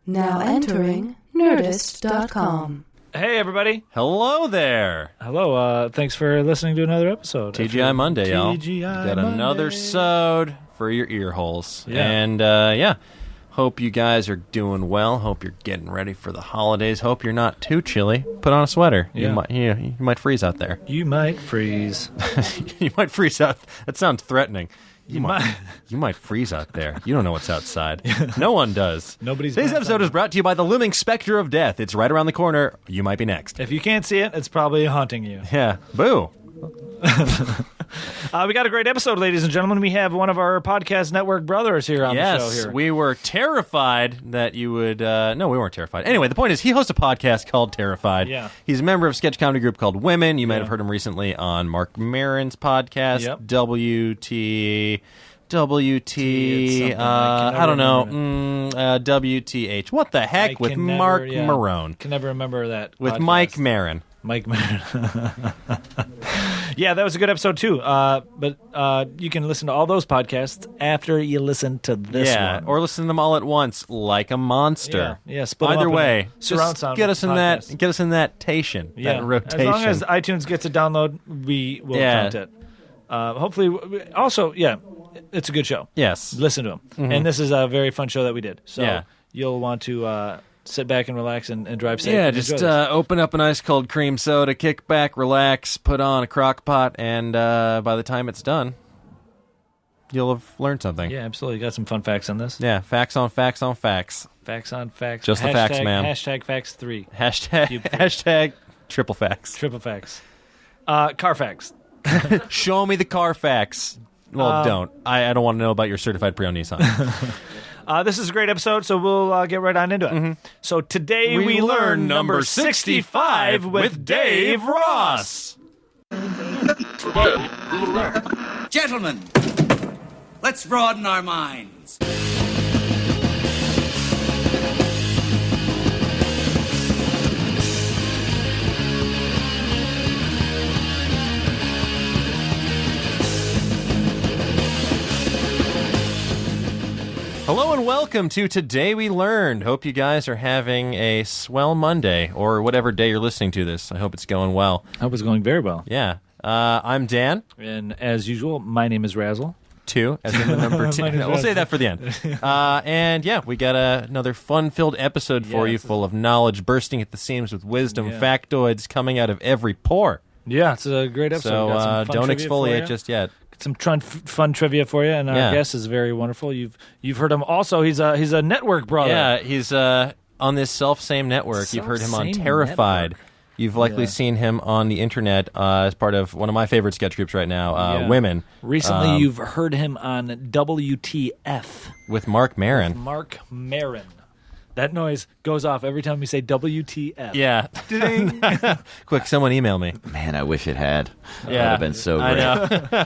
Now entering Nerdist.com. Hey, everybody. Hello there. Hello. Thanks for listening to another episode. TGI Monday, y'all. TGI Got Monday. another sode for your ear holes. Yeah. And, hope you guys are doing well. Hope you're getting ready for the holidays. Hope you're not too chilly. Put on a sweater. Yeah. You might freeze out there. You might freeze. You might freeze out. That sounds threatening. You might freeze out there. You don't know what's outside. No one does. Today's episode is brought to you by the looming specter of death. It's right around the corner. You might be next. If you can't see it, it's probably haunting you. Yeah. Boo. We got a great episode, ladies and gentlemen. We have one of our podcast network brothers here on the show. Yes, here. we were terrified that you would... no, we weren't terrified. Anyway, the point is he hosts a podcast called Terrified. Yeah. He's a member of a sketch comedy group called Women. You might have heard him recently on Mark Maron's podcast, Yep. WT, I don't know, WTH. What the heck with Mark Maron? Can never remember that. With podcast. Mike Maron. Mike Maron. Yeah, that was a good episode, too. But you can listen to all those podcasts after you listen to this one. Or listen to them all at once, like a monster. Yeah, split them Either up in way, surround just sound get us in podcast. that. Get us in that tation. Yeah, that rotation. as long as iTunes gets a download, we will count it. Hopefully, also, it's a good show. Yes. Listen to them. Mm-hmm. And this is a very fun show that we did. So Yeah. you'll want to sit back and relax and drive safe. Yeah, and just enjoy this. open up an ice cold cream soda, kick back, relax, put on a crock pot, and by the time it's done, you'll have learned something. Yeah, absolutely. Got some fun facts on this. Yeah, facts on facts on facts. Facts on facts. Just the facts, man. Hashtag facts 3. Hashtag triple facts. Triple facts. Car facts. Show me the car facts. Well, don't. I don't want to know about your certified pre-owned Nissan. This is a great episode, so we'll get right on into it. Mm-hmm. So today we learn number 65 with Dave Ross. Gentlemen, let's broaden our minds. Hello and welcome to Today We Learned. Hope you guys are having a swell Monday, or whatever day you're listening to this. I hope it's going well. I hope it's going very well. Yeah. I'm Dan. And as usual, my name is Razzle. 2, as in the number 2. We'll say that for the end. And we got another fun-filled episode for you, full of knowledge, bursting at the seams with wisdom, factoids coming out of every pore. Yeah, it's a great episode. So Got some fun don't trivia for exfoliate you. just yet. Some fun trivia for you, and our guest is very wonderful. You've heard him. Also, he's a network brother. Yeah, he's on this self-same network. You've heard him on Terrified. Network. You've likely seen him on the internet as part of one of my favorite sketch groups right now, Women. Recently, you've heard him on WTF with Mark Maron. Mark Maron. That noise goes off every time we say WTF. Yeah. Ding. Quick, someone email me. Man, I wish it had. That would Yeah. have been so great. I know.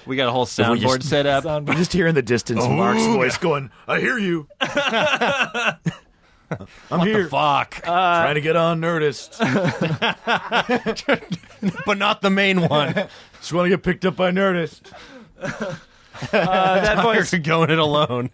We got a whole soundboard set up. We just hear in the distance Mark's voice going, I hear you. I'm here. The fuck? Trying to get on Nerdist. But not the main one. Just want to get picked up by Nerdist. That voice. You're going it alone.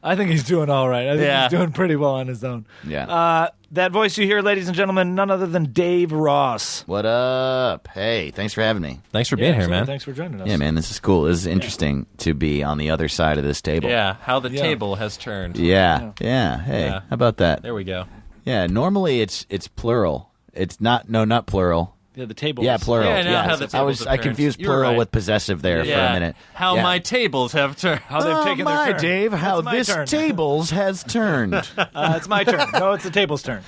I think he's doing all right. I think Yeah. he's doing pretty well on his own. Yeah. That voice you hear, ladies and gentlemen, none other than Dave Ross. What up? Hey, thanks for having me. Thanks for being here, man. Thanks for joining us. Yeah, man, this is cool. This is interesting to be on the other side of this table. Yeah, how the table has turned. Yeah. Hey, Yeah. how about that? There we go. Yeah, normally it's plural. It's not plural. Yeah, the tables. Yeah, plural. Yeah, now how the tables have I turned. confused You were plural right. with possessive there for a minute. How Yeah. my tables have turned. How they've taken my their turn. Dave, how It's my this turn. tables has turned. It's my turn. No, it's the table's turn.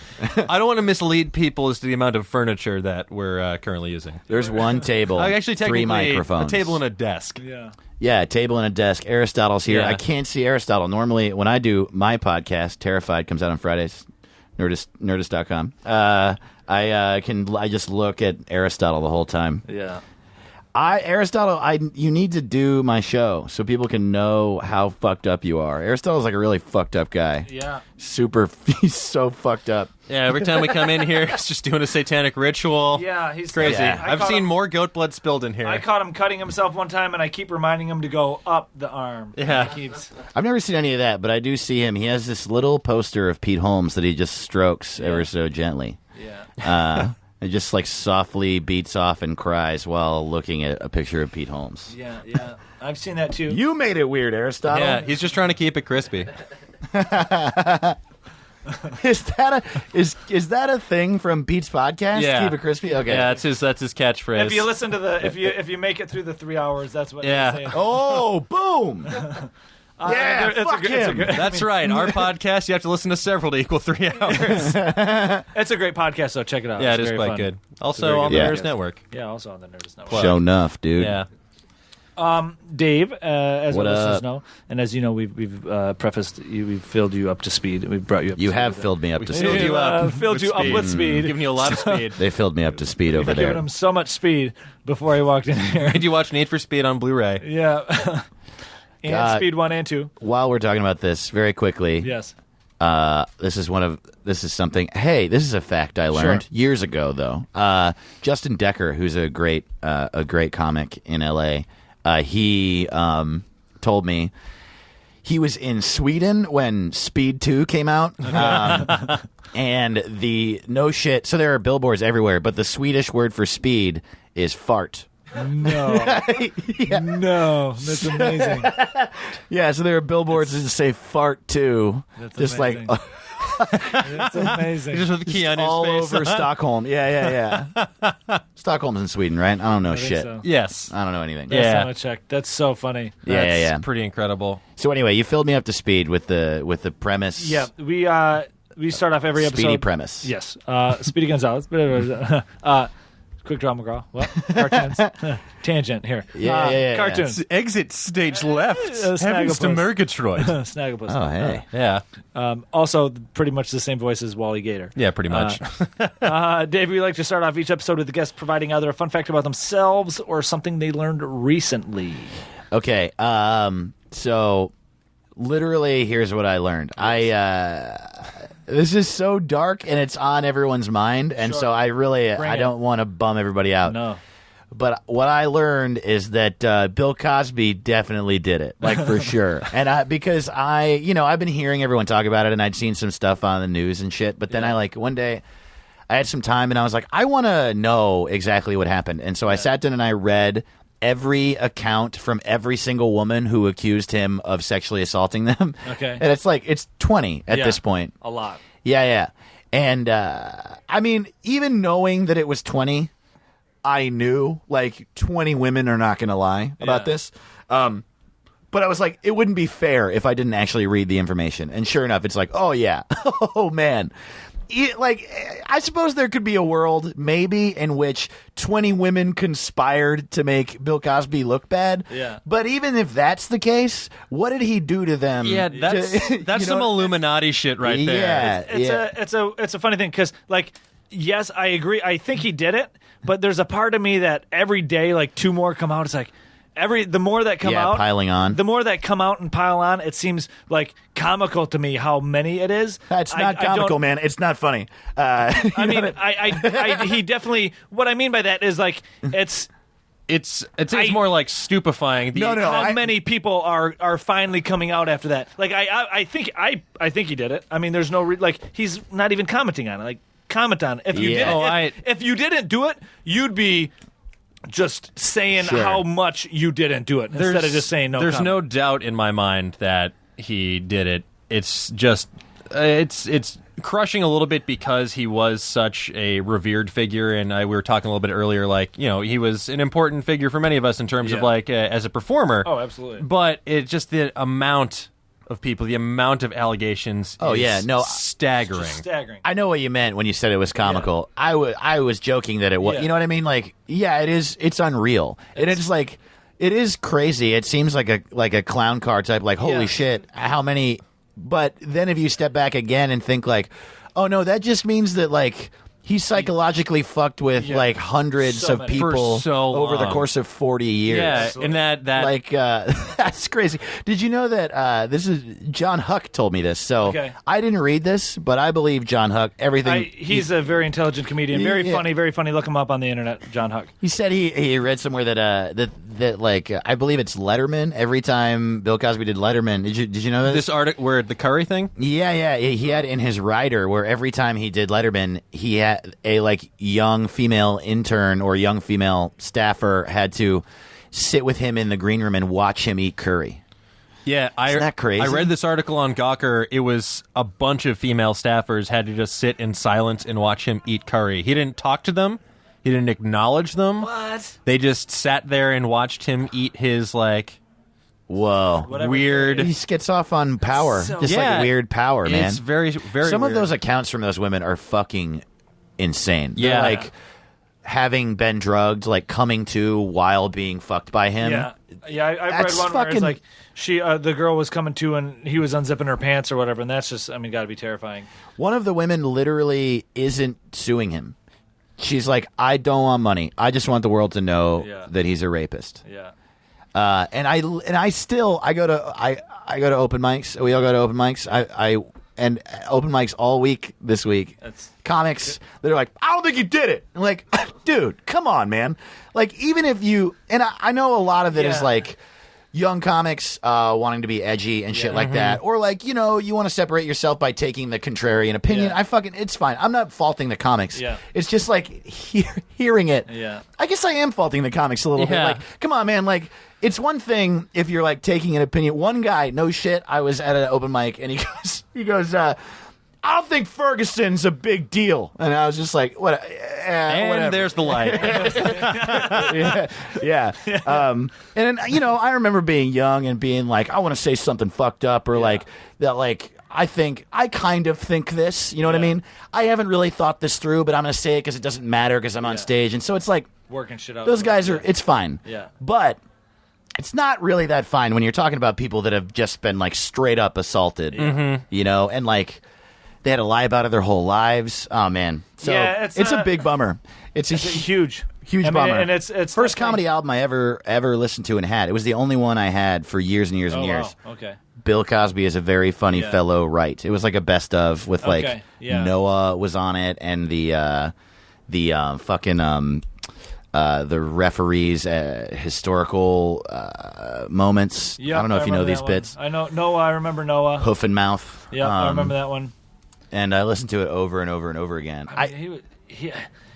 I don't want to mislead people as to the amount of furniture that we're currently using. There's one table, Actually, three technically, microphones. a table and a desk. Yeah. Yeah, a table and a desk. Aristotle's here. Yeah. I can't see Aristotle. Normally, when I do my podcast, Terrified comes out on Fridays, Nerdist.com. I just look at Aristotle the whole time. Yeah. Aristotle, you need to do my show so people can know how fucked up you are. Aristotle's like a really fucked up guy. Yeah. He's so fucked up. Yeah, every time we come in here, he's just doing a satanic ritual. Yeah, he's crazy. Yeah. I've seen more goat blood spilled in here. I caught him cutting himself one time, and I keep reminding him to go up the arm. Yeah. I've never seen any of that, but I do see him. He has this little poster of Pete Holmes that he just strokes ever so gently. Yeah. It just like softly beats off and cries while looking at a picture of Pete Holmes. Yeah. I've seen that too. You made it weird, Aristotle. Yeah, he's just trying to keep it crispy. Is that a thing from Pete's podcast? Yeah. Keep it crispy. Okay. Yeah, that's his catchphrase. If you listen to if you make it through the 3 hours, that's what Yeah. they say. Oh, boom! Yeah, fuck him. That's right. Our podcast, you have to listen to several to equal 3 hours. It's a great podcast, so check it out. Yeah, It's it is very quite fun. good. Also on the good Nerdist podcast. Network. Yeah, also on the Nerdist Network. Show enough, dude. Yeah. Dave, as What our listeners up? know, and as you know, we've prefaced, we've filled you up to speed. We've brought you up. You to have speed. filled me up to filled speed. you up Filled with you up speed. with speed. Giving you a lot of speed. They filled me up to speed over I've given there. him so much speed before he walked in here. Did you watch Need for Speed on Blu-ray? Yeah. And God. Speed 1 and 2. While we're talking about this, very quickly, Yes. this is something. Hey, this is a fact I learned Sure. years ago, though. Justin Decker, who's a great comic in L.A., he told me he was in Sweden when Speed 2 came out. And no shit. So there are billboards everywhere, but the Swedish word for speed is fart. No. No. That's amazing. Yeah, so there are billboards that say fart too. That's just amazing. like That's amazing. Just with Keanu's all face. over Stockholm. Yeah. Stockholm's in Sweden, right? I don't know I think shit. so. Yes. I don't know anything. Last Yeah. time I checked. That's so funny. That's Yeah. pretty incredible. So anyway, you filled me up to speed with the premise. Yeah, we start off every episode. Speedy premise. Yes. Speedy Gonzalez. Quick draw McGraw. What? Cartoons. Tangent here. Yeah. Cartoons. Exit stage left. Snagglepuss. Heavens to Murgatroyd. Snagglepuss. Oh, hey. Yeah. Also, pretty much the same voice as Wally Gator. Yeah, pretty much. Dave, we like to start off each episode with the guest providing either a fun fact about themselves or something they learned recently. Okay. So literally, here's what I learned. This is so dark and it's on everyone's mind, and so I don't want to bum everybody out. No. But what I learned is that Bill Cosby definitely did it, like for sure. And because I've been hearing everyone talk about it, and I'd seen some stuff on the news and shit. But then one day I had some time, and I was like, I want to know exactly what happened. And so I sat down and I read every account from every single woman who accused him of sexually assaulting them. Okay. And it's 20 at this point. A lot. Yeah. And I mean, even knowing that it was 20, I knew like 20 women are not going to lie about this. But I was like, it wouldn't be fair if I didn't actually read the information. And sure enough, it's like, oh yeah, oh man. I suppose there could be a world maybe in which 20 women conspired to make Bill Cosby look bad. Yeah. But even if that's the case, what did he do to them? Yeah, that's some Illuminati shit right there. Yeah. It's a funny thing because yes, I agree. I think he did it, but there's a part of me that every day like two more come out. It's like the more that come out, piling on. The more that come out and pile on, it seems like comical to me how many it is. That's not comical, man. It's not funny. He definitely. What I mean by that is like it's more like stupefying. How many people are finally coming out after that? Like I think he did it. I mean, there's no he's not even commenting on it. Like comment on it. If you if you didn't do it, you'd be just saying how much you didn't do it instead of just saying no. There's no doubt in my mind that he did it. It's just it's crushing a little bit because he was such a revered figure, and we were talking a little bit earlier, he was an important figure for many of us in terms of as a performer. Oh, absolutely. But it's just the amount of people, the amount of allegations. Staggering. It's staggering. I know what you meant when you said it was comical. Yeah. I was joking that it was. Yeah. You know what I mean? Like, yeah, it is. It's unreal, and it's like it is crazy. It seems like a clown car type. Like, holy shit, how many? But then if you step back again and think like, oh no, that just means that like He psychologically fucked with like hundreds So of many. people For so over the long. course of 40 years. Yeah, and that Like that's crazy. Did you know that this is John Huck told me this? So Okay. I didn't read this, but I believe John Huck. Everything He's a very intelligent comedian, very Yeah. funny, very funny. Look him up on the internet, John Huck. he said he read somewhere that like I believe it's Letterman. Every time Bill Cosby did Letterman, did you know this article where the curry thing. Yeah. He had in his rider where every time he did Letterman, he had a like young female intern or young female staffer had to sit with him in the green room and watch him eat curry. Yeah, Isn't that crazy? I read this article on Gawker. It was a bunch of female staffers had to just sit in silence and watch him eat curry. He didn't talk to them. He didn't acknowledge them. What? They just sat there and watched him eat his like Whoa. Whatever. weird. He gets off on power. So- Just Yeah. like weird power, man. It's very, very. Some weird. of those accounts from those women are fucking insane. They're Yeah. like having been drugged, like coming to while being fucked by him. Yeah. I've read That's one where it's fucking- like the girl was coming to and he was unzipping her pants or whatever, and that's just, got to be terrifying. One of the women literally isn't suing him. She's like, I don't want money. I just want the world to know Yeah. that he's a rapist. Yeah. And I go to open mics. We all go to open mics. I open mics all week this week. That's- Comics, they're like, I don't think you did it. I'm like, dude, come on, man. Like, even if you, and I know a lot of it is Yeah. like young comics wanting to be edgy and shit like that, or like, you want to separate yourself by taking the contrarian opinion. Yeah. It's fine. I'm not faulting the comics. Yeah. It's just like hearing it. Yeah. I guess I am faulting the comics a little bit. Yeah. Like, come on, man. Like, it's one thing if you're like taking an opinion. One guy, no shit, I was at an open mic and he goes, I don't think Ferguson's a big deal. And I was just like, what? and whatever. there's the light. yeah. And then, I remember being young and being like, I want to say something fucked up or like that, like, I kind of think this, you know what I mean? I haven't really thought this through, but I'm going to say it because it doesn't matter because I'm on stage. And so it's like, Working shit out. those guys are, it's fine. Yeah. But it's not really that fine when you're talking about people that have just been like straight up assaulted, and like they had to lie about it their whole lives. Oh man. So Yeah, it's a big bummer. It's a huge bummer. and it's first comedy album I ever listened to and had. It was the only one I had for years and years and years. Wow. Okay. Bill Cosby is a very funny Yeah. fellow, right? It was like a best of with like Okay, yeah. Noah was on it and the referees historical moments. Yeah, I don't know if you know remember these that one. bits. I know Noah. I remember Noah. Hoof and Mouth. Yeah, I remember that one. And I listened to it over and over and over again.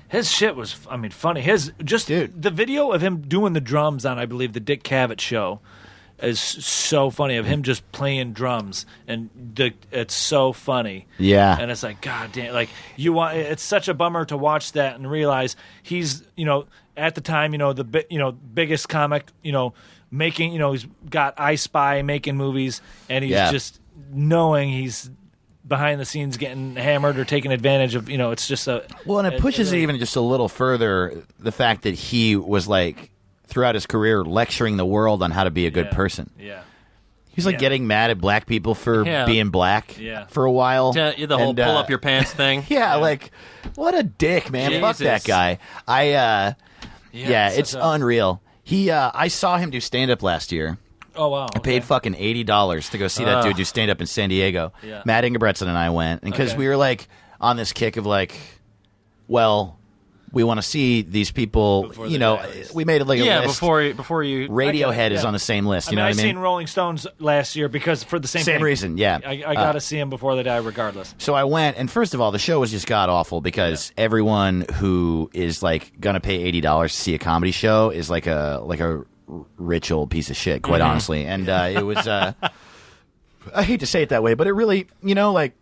His shit was, funny. The video of him doing the drums on, I believe, the Dick Cavett show is so funny. Of him just playing drums, and it's so funny. Yeah. and it's like, God damn, like it's such a bummer to watch that and realize he's, at the time, the biggest comic, making, he's got I Spy making movies, and he's just knowing he's behind the scenes getting hammered or taken advantage of. It's just a Well, and it pushes it even just a little further, the fact that he was like throughout his career lecturing the world on how to be a good person. Yeah. He's like getting mad at black people for being black for a while. The whole And, pull up your pants thing. Yeah, like what a dick, man. Fuck that Jesus. guy. It's unreal. I saw him do stand up last year. Oh wow! I paid fucking $80 to go see that dude do stand up in San Diego. Yeah. Matt Ingebretson and I went, and because we were like on this kick of like, well, we want to see these people. Before the guys. We made it like a list. before you. Radiohead is on the same list. You know what I mean? I seen Rolling Stones last year because for the same thing. reason. Yeah, I got to see them before they die, regardless. So I went, and first of all, the show was just god awful because everyone who is like gonna pay $80 to see a comedy show is like a rich old piece of shit, quite honestly. And it was I hate to say it that way, but it really, like,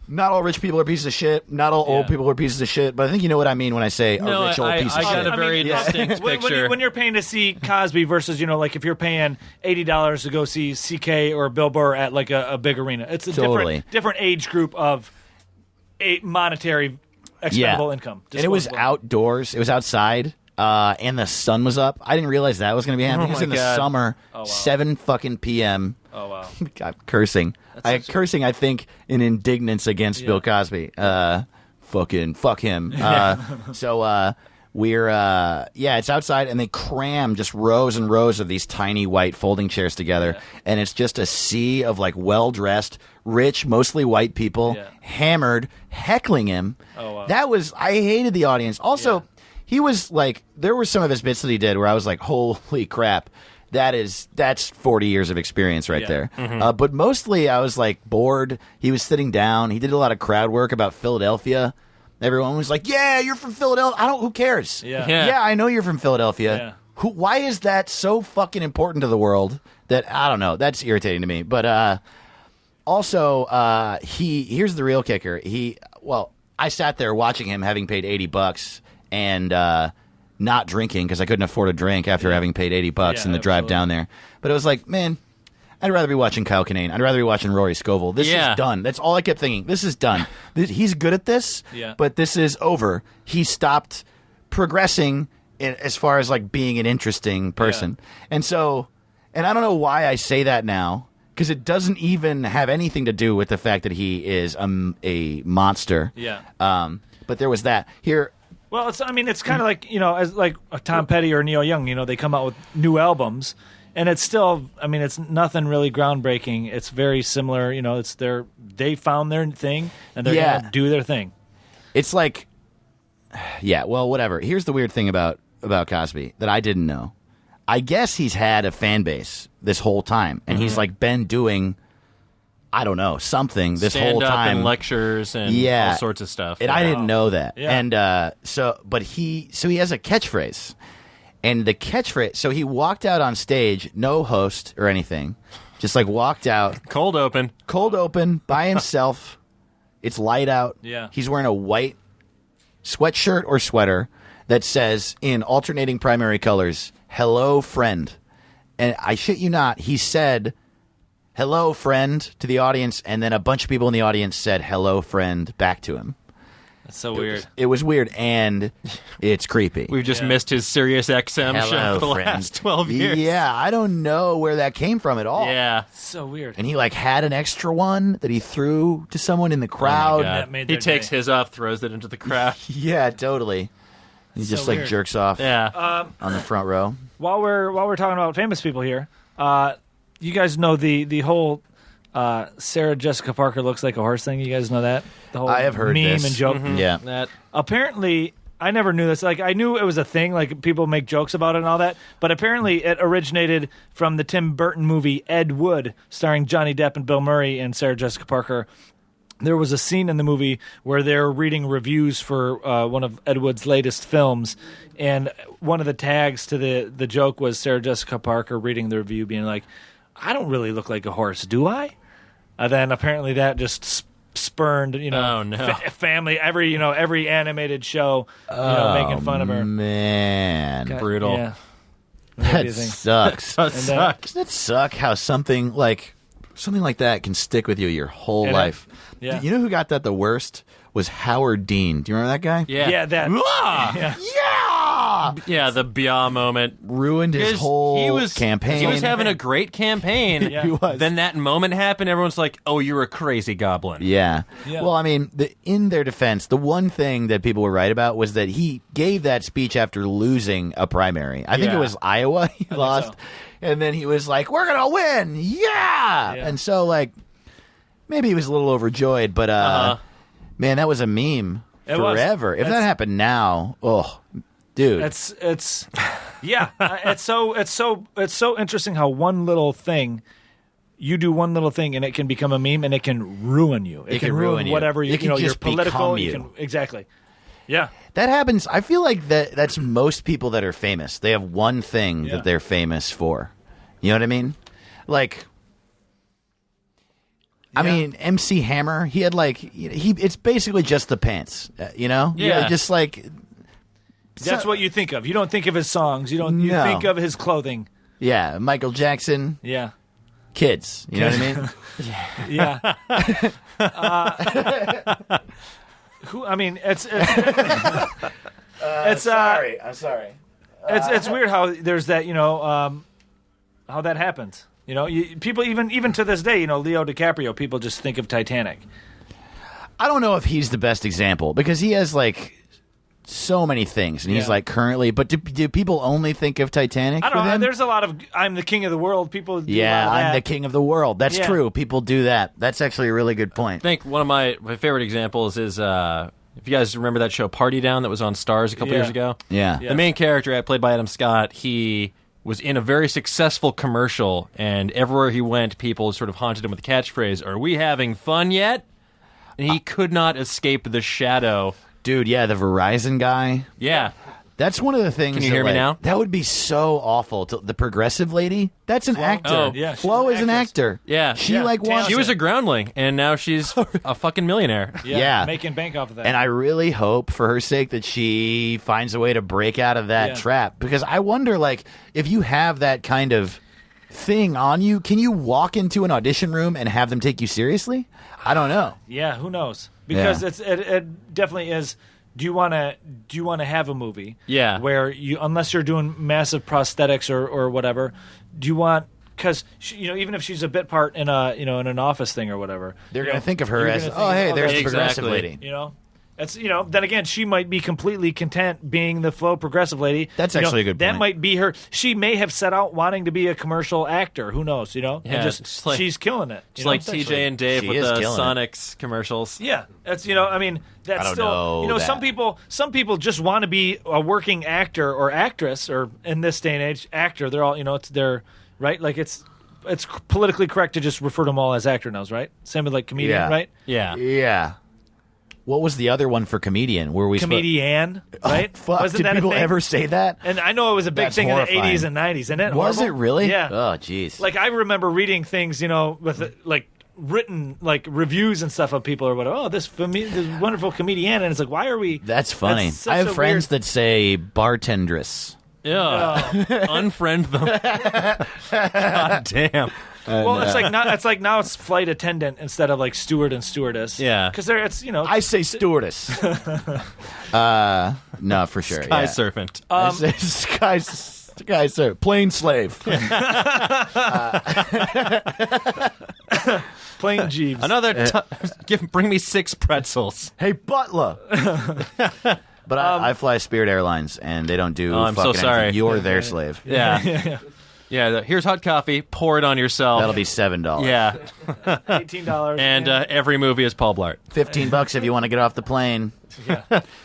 not all rich people are pieces of shit. Not all old people are pieces of shit. But I think you know what I mean when I say a rich old piece of I shit. got a very distinct picture. When you're paying to see Cosby versus, like if you're paying $80 to go see CK or Bill Burr at like a big arena, it's a Totally. different age group of monetary expendable income. And it was Disposable. outdoors. It was outside. And the sun was up. I didn't realize that was going to be happening. It was in the summer, 7 fucking p.m. Oh wow! I'm cursing. I think in indignance against Bill Cosby fucking fuck him. So we're it's outside, and they cram just rows and rows of these tiny white folding chairs together, and it's just a sea of like well-dressed, rich, mostly white people, hammered, heckling him. Oh, wow. I hated the audience. Also, he was like, there were some of his bits that he did where I was like, holy crap. That's 40 years of experience right there. Mm-hmm. But mostly I was like bored. He was sitting down. He did a lot of crowd work about Philadelphia. Everyone was like, "Yeah, you're from Philadelphia." Who cares? Yeah, I know you're from Philadelphia. Yeah. Why is that so fucking important to the world? That I don't know. That's irritating to me. But also, here's the real kicker. I sat there watching him, having paid $80 and not drinking because I couldn't afford a drink after having paid $80 in the drive down there. But it was like, man, I'd rather be watching Kyle Kinane. I'd rather be watching Rory Scovel. This is done. That's all I kept thinking. This is done. He's good at this, but this is over. He stopped progressing as far as like being an interesting person. And so, and I don't know why I say that now, because it doesn't even have anything to do with the fact that he is a monster. But there was that. Here. Well, it's kind of like, as like Tom Petty or Neil Young, they come out with new albums. And it's still, it's nothing really groundbreaking. It's very similar. They found their thing, and they're going to do their thing. It's like, well, whatever. Here's the weird thing about Cosby that I didn't know. I guess he's had a fan base this whole time, and he's like been doing, I don't know, something this whole time. And lectures and all sorts of stuff. And I didn't know that. Yeah. And he has a catchphrase. And the catchphrase, so he walked out on stage, no host or anything, just like walked out. Cold open, by himself. It's light out. Yeah. He's wearing a white sweatshirt or sweater that says, in alternating primary colors, "Hello, friend." And I shit you not, he said, "Hello, friend," to the audience, and then a bunch of people in the audience said, "Hello, friend," back to him. That's so weird. It was weird, and it's creepy. We've just missed his Sirius XM show for the last 12 years. Yeah, I don't know where that came from at all. Yeah. So weird. And he had an extra one that he threw to someone in the crowd. He takes his off, throws it into the crowd. Yeah, totally. He just weird. Jerks off on the front row. While we're talking about famous people here, you guys know the whole Sarah Jessica Parker looks like a horse thing. You guys know that? The whole I have heard meme this. and joke. Mm-hmm. Yeah. That apparently, I never knew this. Like, I knew it was a thing. Like, people make jokes about it and all that. But apparently, it originated from the Tim Burton movie Ed Wood, starring Johnny Depp and Bill Murray and Sarah Jessica Parker. There was a scene in the movie where they're reading reviews for one of Ed Wood's latest films, and one of the tags to the joke was Sarah Jessica Parker reading the review, being like, "I don't really look like a horse, do I?" Then apparently that just spurned, family, every animated show, making fun of her. Man, God, brutal. Yeah. That sucks. Doesn't it suck how something like that can stick with you your whole life? Yeah. You know who got that the worst was Howard Dean. Do you remember that guy? Yeah. Yeah. That. Yeah, the Bia moment ruined his whole campaign. He was having a great campaign. He was. Then that moment happened. Everyone's like, "Oh, you're a crazy goblin." Yeah. Well, in their defense, the one thing that people were right about was that he gave that speech after losing a primary. I think it was Iowa he lost. So. And then he was like, "We're going to win." Yeah. And so, maybe he was a little overjoyed, but man, that was a meme forever. If that happened now, dude, it's so interesting how one little thing, you do one little thing and it can become a meme and it can ruin you. It can ruin whatever you know. You're political. Exactly. Yeah, that happens. I feel like that's most people that are famous. They have one thing that they're famous for. You know what I mean? Like. I mean, MC Hammer, he had it's basically just the pants, Yeah. Just that's what you think of. You don't think of his songs. You think of his clothing. Yeah, Michael Jackson. Yeah. Kids. You know what I mean? Yeah. I'm sorry. It's weird how there's that, how that happens. People even to this day, Leo DiCaprio, people just think of Titanic. I don't know if he's the best example because he has like so many things, and he's like currently. But do people only think of Titanic? I don't know. him? There's a lot of "I'm the king of the world." People do yeah, a lot of I'm that. the king of the world. That's true. People do that. That's actually a really good point. I think one of my favorite examples is if you guys remember that show Party Down that was on Stars a couple years ago. Yeah. The main character, played by Adam Scott, he was in a very successful commercial, and everywhere he went, people sort of haunted him with the catchphrase, "Are we having fun yet?" And he could not escape the shadow. Dude, yeah, the Verizon guy. Yeah. That's one of the things. Can you hear me now? That would be so awful. The progressive lady. That's an actor. Oh, yeah, she's Flo an is an actress. actor. Yeah. She wants. She was a groundling, and now she's a fucking millionaire. Yeah. making bank off of that. And I really hope, for her sake, that she finds a way to break out of that trap. Because I wonder, like, if you have that kind of thing on you, can you walk into an audition room and have them take you seriously? I don't know. Yeah, who knows? Because it definitely is. Do you want to have a movie? Yeah. Where you, unless you're doing massive prosthetics or whatever, do you want? Because even if she's a bit part in in an office thing or whatever, They're going to think of her you're as, gonna oh, think, hey, there's the that's- progressive Exactly. lady. That's then again, she might be completely content being the Flo progressive lady. That's actually a good That point. might be her. She may have set out wanting to be a commercial actor. Who knows? And just it's like- she's killing it. Just like TJ and Dave She with is the killing Sonics commercials. Yeah, that's I mean, that's I don't still know some that. some people just want to be a working actor or actress, or in this day and age, actor. They're all it's their right. Like it's politically correct to just refer to them all as actor now, right? Same with like comedian, Yeah. right? Yeah. Yeah. What was the other one for comedian? Were we Comedian, right? Fuck. Wasn't Did that people a thing? ever say that? And I know it was a big That's thing horrifying. in the 80s and 90s, isn't it? Was horrible? it really? Yeah. Oh, jeez. Like I remember reading things, with like written like reviews and stuff of people or whatever. Oh, this wonderful comedian, and it's like, why are we? That's funny. That's such I have a friends weird- that say bartendress. Yeah. Unfriend them. God damn. Well, it's like now it's flight attendant instead of like steward and stewardess. Yeah. because it's I say stewardess. No, for sure. Sky yeah. servant. I say sky sir. Plain slave. plain Jeeves. Another bring me 6 pretzels. Hey, butler. But I fly Spirit Airlines, and they don't do Oh, I'm so fucking sorry. anything. You're their slave. Yeah. Yeah, here's hot coffee. Pour it on yourself. That'll be $7. Yeah. $18 And every movie is Paul Blart. $15 if you want to get off the plane.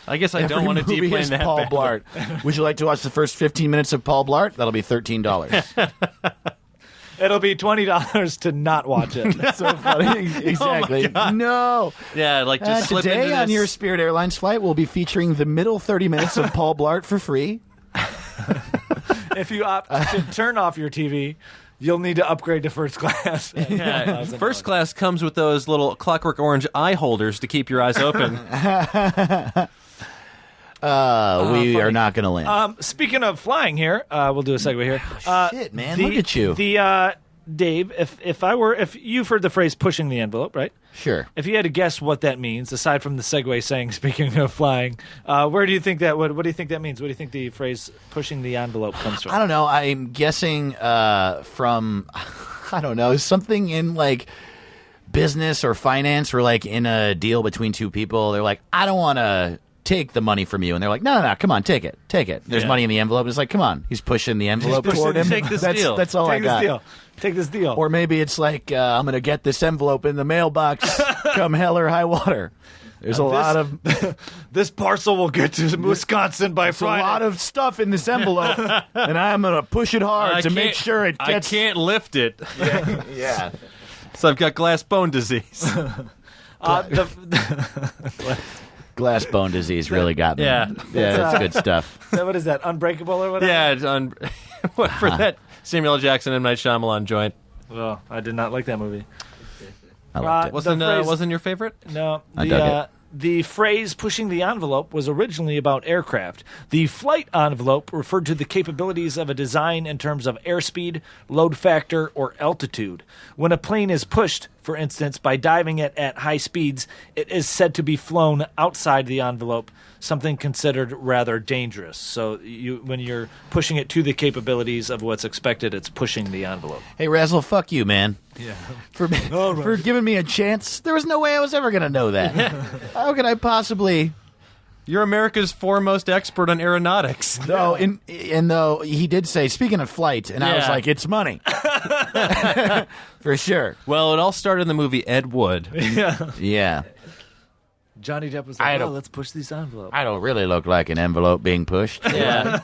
I guess I don't want to Every movie deplane is that Paul bad. Blart. Would you like to watch the first 15 minutes of Paul Blart? That'll be $13. It'll be $20 to not watch it. So funny. Exactly. No. Yeah, like just slip Today into on this. your Spirit Airlines flight, we'll be featuring the middle 30 minutes of Paul Blart for free. If you opt to turn off your TV, you'll need to upgrade to first class. Yeah, first class comes with those little Clockwork Orange eye holders to keep your eyes open. We are not going to land. Speaking of flying here, we'll do a segue here. Shit, man. Look at you. Dave, if you've heard the phrase pushing the envelope, right? Sure. If you had to guess what that means, aside from the segue saying, speaking of flying, where do you think that what do you think that means? What do you think the phrase pushing the envelope comes from? I don't know. I'm guessing from, I don't know, something in like business or finance or like in a deal between two people. They're like, I don't want to take the money from you. And they're like, no, come on, take it. There's money in the envelope. It's like, come on. He's pushing the envelope toward him. Take this that's, deal. That's all Take I got. this deal. Take this deal. Or maybe it's like, I'm going to get this envelope in the mailbox come hell or high water. There's a lot of this parcel will get to Wisconsin by a Friday. lot of stuff in this envelope, and I'm going to push it hard to make can't- sure it gets. I can't lift it. Yeah. So I've got glass bone disease. Glass bone disease really got me. Yeah. That's good stuff. What is that? Unbreakable or whatever? Yeah, it's for that Samuel L. Jackson and Night Shyamalan joint. Well, I did not like that movie. I liked it. Wasn't your favorite? No, I dug it. The phrase pushing the envelope was originally about aircraft. The flight envelope referred to the capabilities of a design in terms of airspeed, load factor, or altitude. When a plane is pushed For instance, by diving it at high speeds, it is said to be flown outside the envelope, something considered rather dangerous. So when you're pushing it to the capabilities of what's expected, it's pushing the envelope. Hey, Razzle, fuck you, man. Yeah. For giving me a chance. There was no way I was ever going to know that. How could I possibly... You're America's foremost expert on aeronautics. No, and though he did say, speaking of flight, and I was like, it's money. For sure. Well, it all started in the movie Ed Wood. Yeah. Johnny Depp was like, let's push these envelopes. I don't really look like an envelope being pushed. Yeah.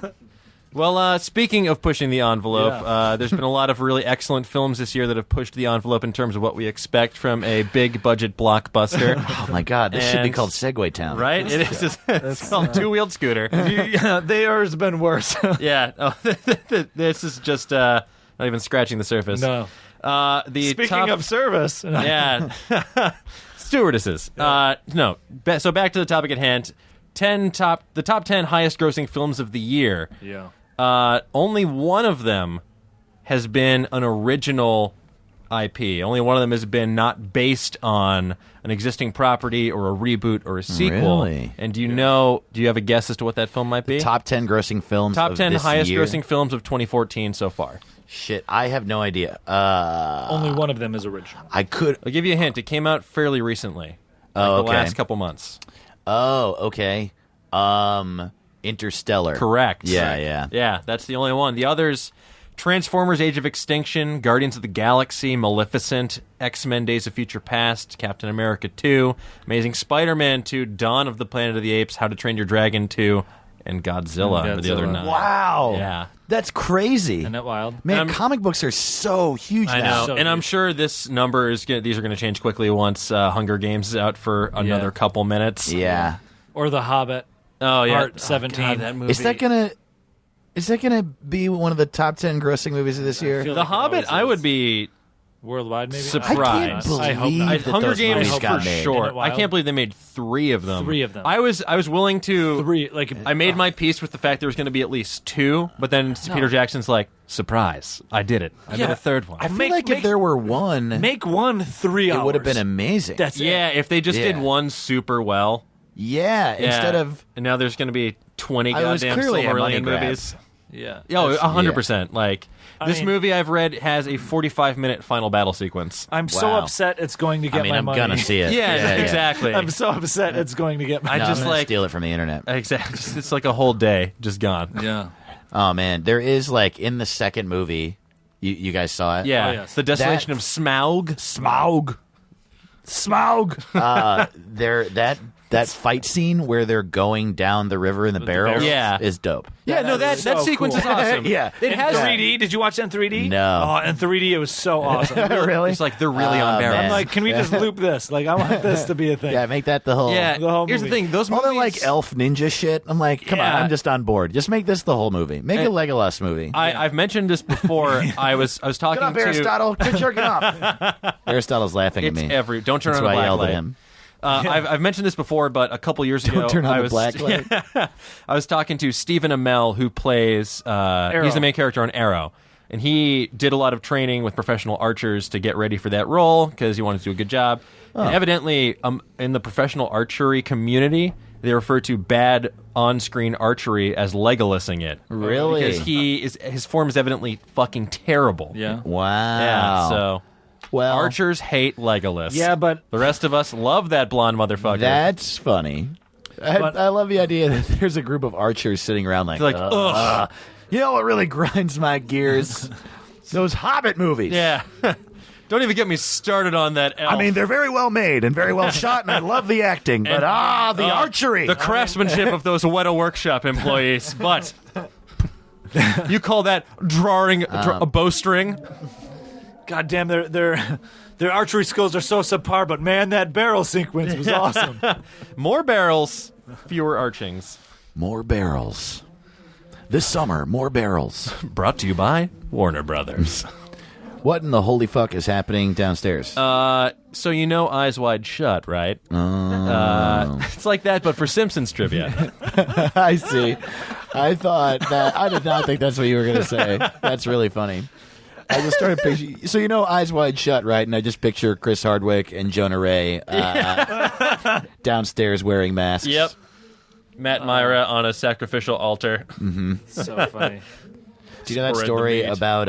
Well, speaking of pushing the envelope, there's been a lot of really excellent films this year that have pushed the envelope in terms of what we expect from a big-budget blockbuster. Oh, my God. This should be called Segway Town. Right? It is. It's called Two-Wheeled Scooter. Yeah, theirs have been worse. Yeah. Oh, this is just not even scratching the surface. No. Speaking of service. Yeah. Stewardesses. No. So back to the topic at hand. The top 10 highest-grossing films of the year. Yeah. Only one of them has been an original IP. Only one of them has been not based on an existing property or a reboot or a sequel. Really? And do you have a guess as to what that film might be? Top 10 grossing films Top 10 of this highest year? grossing films of 2014 so far. Shit, I have no idea. Only one of them is original. I'll give you a hint. It came out fairly recently. The last couple months. Oh, okay. Interstellar. Correct. Yeah. Yeah, that's the only one. The others, Transformers Age of Extinction, Guardians of the Galaxy, Maleficent, X-Men Days of Future Past, Captain America 2, Amazing Spider-Man 2, Dawn of the Planet of the Apes, How to Train Your Dragon 2, and Godzilla are the other 9. Wow. Yeah. That's crazy. Isn't that wild? Man, comic books are so huge I now. know. And I'm sure this number these are going to change quickly once Hunger Games is out for another couple minutes. Yeah. Or The Hobbit. Oh, yeah. Part 17. God, that movie. Is that gonna be one of the top 10 grossing movies of this year? feel The like it Hobbit, always I is. would be Worldwide, maybe? surprised. I can't believe I hope not. that Hunger those Games movies for got made. Isn't sure. it I wild? can't believe they made 3 of them. 3 of them. I was willing to. 3, like... I made my peace with the fact there was going to be at least 2, but then Peter Jackson's like, surprise, I did it. I made a third one. I feel like if there were one, Make one 3 hours. it would have been amazing. That's it. yeah, if they just did Yeah. one super well. Yeah, instead of... And now there's going to be 20 I was goddamn clearly a money Silmarillion grab. movies. Yeah. Oh, 100%. Like, this mean- movie I've read has a 45-minute final battle sequence. I'm so Wow. upset it's going to get I mean, my I'm money. gonna see it. Yeah, exactly. I'm so upset it's going to get my I No, just I'm gonna like- steal it from the internet. Exactly. It's like a whole day just gone. Yeah. Oh, man. There is, like, in the second movie, you guys saw it? Yeah. Oh, yes. The Desolation of Smaug. Smaug. That fight scene where they're going down the river in the barrels Yeah. is dope. Yeah, no, that so sequence cool. is awesome. Yeah. It In has 3D? Did you watch that in 3D? No. Oh, in 3D it was so awesome. Really? It's like they're really on barrels. man. I'm like, can we just loop this? Like, I want this to be a thing. Yeah, make that the whole... Yeah, The whole here's the movie. thing. Those All movies... that, like, elf ninja shit. I'm like, come on, Yeah. I'm just on board. Just make this the whole movie. Make a Legolas movie. I've mentioned this before. I was talking Get up, to... Aristotle. Quit jerking off. Aristotle's laughing at It's me. Don't turn That's on why a I black yelled light. at him. I've mentioned this before, but a couple years ago, Don't turn on I the was, black light. I was talking to Stephen Amell, who plays. He's the main character on Arrow, and he did a lot of training with professional archers to get ready for that role because he wanted to do a good job. And evidently, in the professional archery community, they refer to bad on-screen archery as Legolasing it. Really? Because his form is evidently fucking terrible. Yeah. Wow. Yeah. So. well, Archers hate Legolas. Yeah, but- the rest of us love that blonde motherfucker. that's funny. I love the idea that there's a group of archers sitting around like, They're like, ugh. You know what really grinds my gears? Those Hobbit movies. Yeah. Don't even get me started on that elf. I mean, they're very well made and very well shot, and I love the acting, but the archery. the craftsmanship of those Weta Workshop employees. But you call that drawing a bowstring? God damn, their archery skills are so subpar, but man, that barrel sequence was awesome. More barrels, fewer archings. More barrels. This summer, more barrels. Brought to you by Warner Brothers. What in the holy fuck is happening downstairs? So you know Eyes Wide Shut, right? It's like that, but for Simpsons trivia. I see. I did not think that's what you were going to say. That's really funny. I just started picturing. So Eyes Wide Shut, right? And I just picture Chris Hardwick and Jonah Ray downstairs wearing masks. Yep. Matt Myra on a sacrificial altar. Mm-hmm. So funny. Do you know that story about?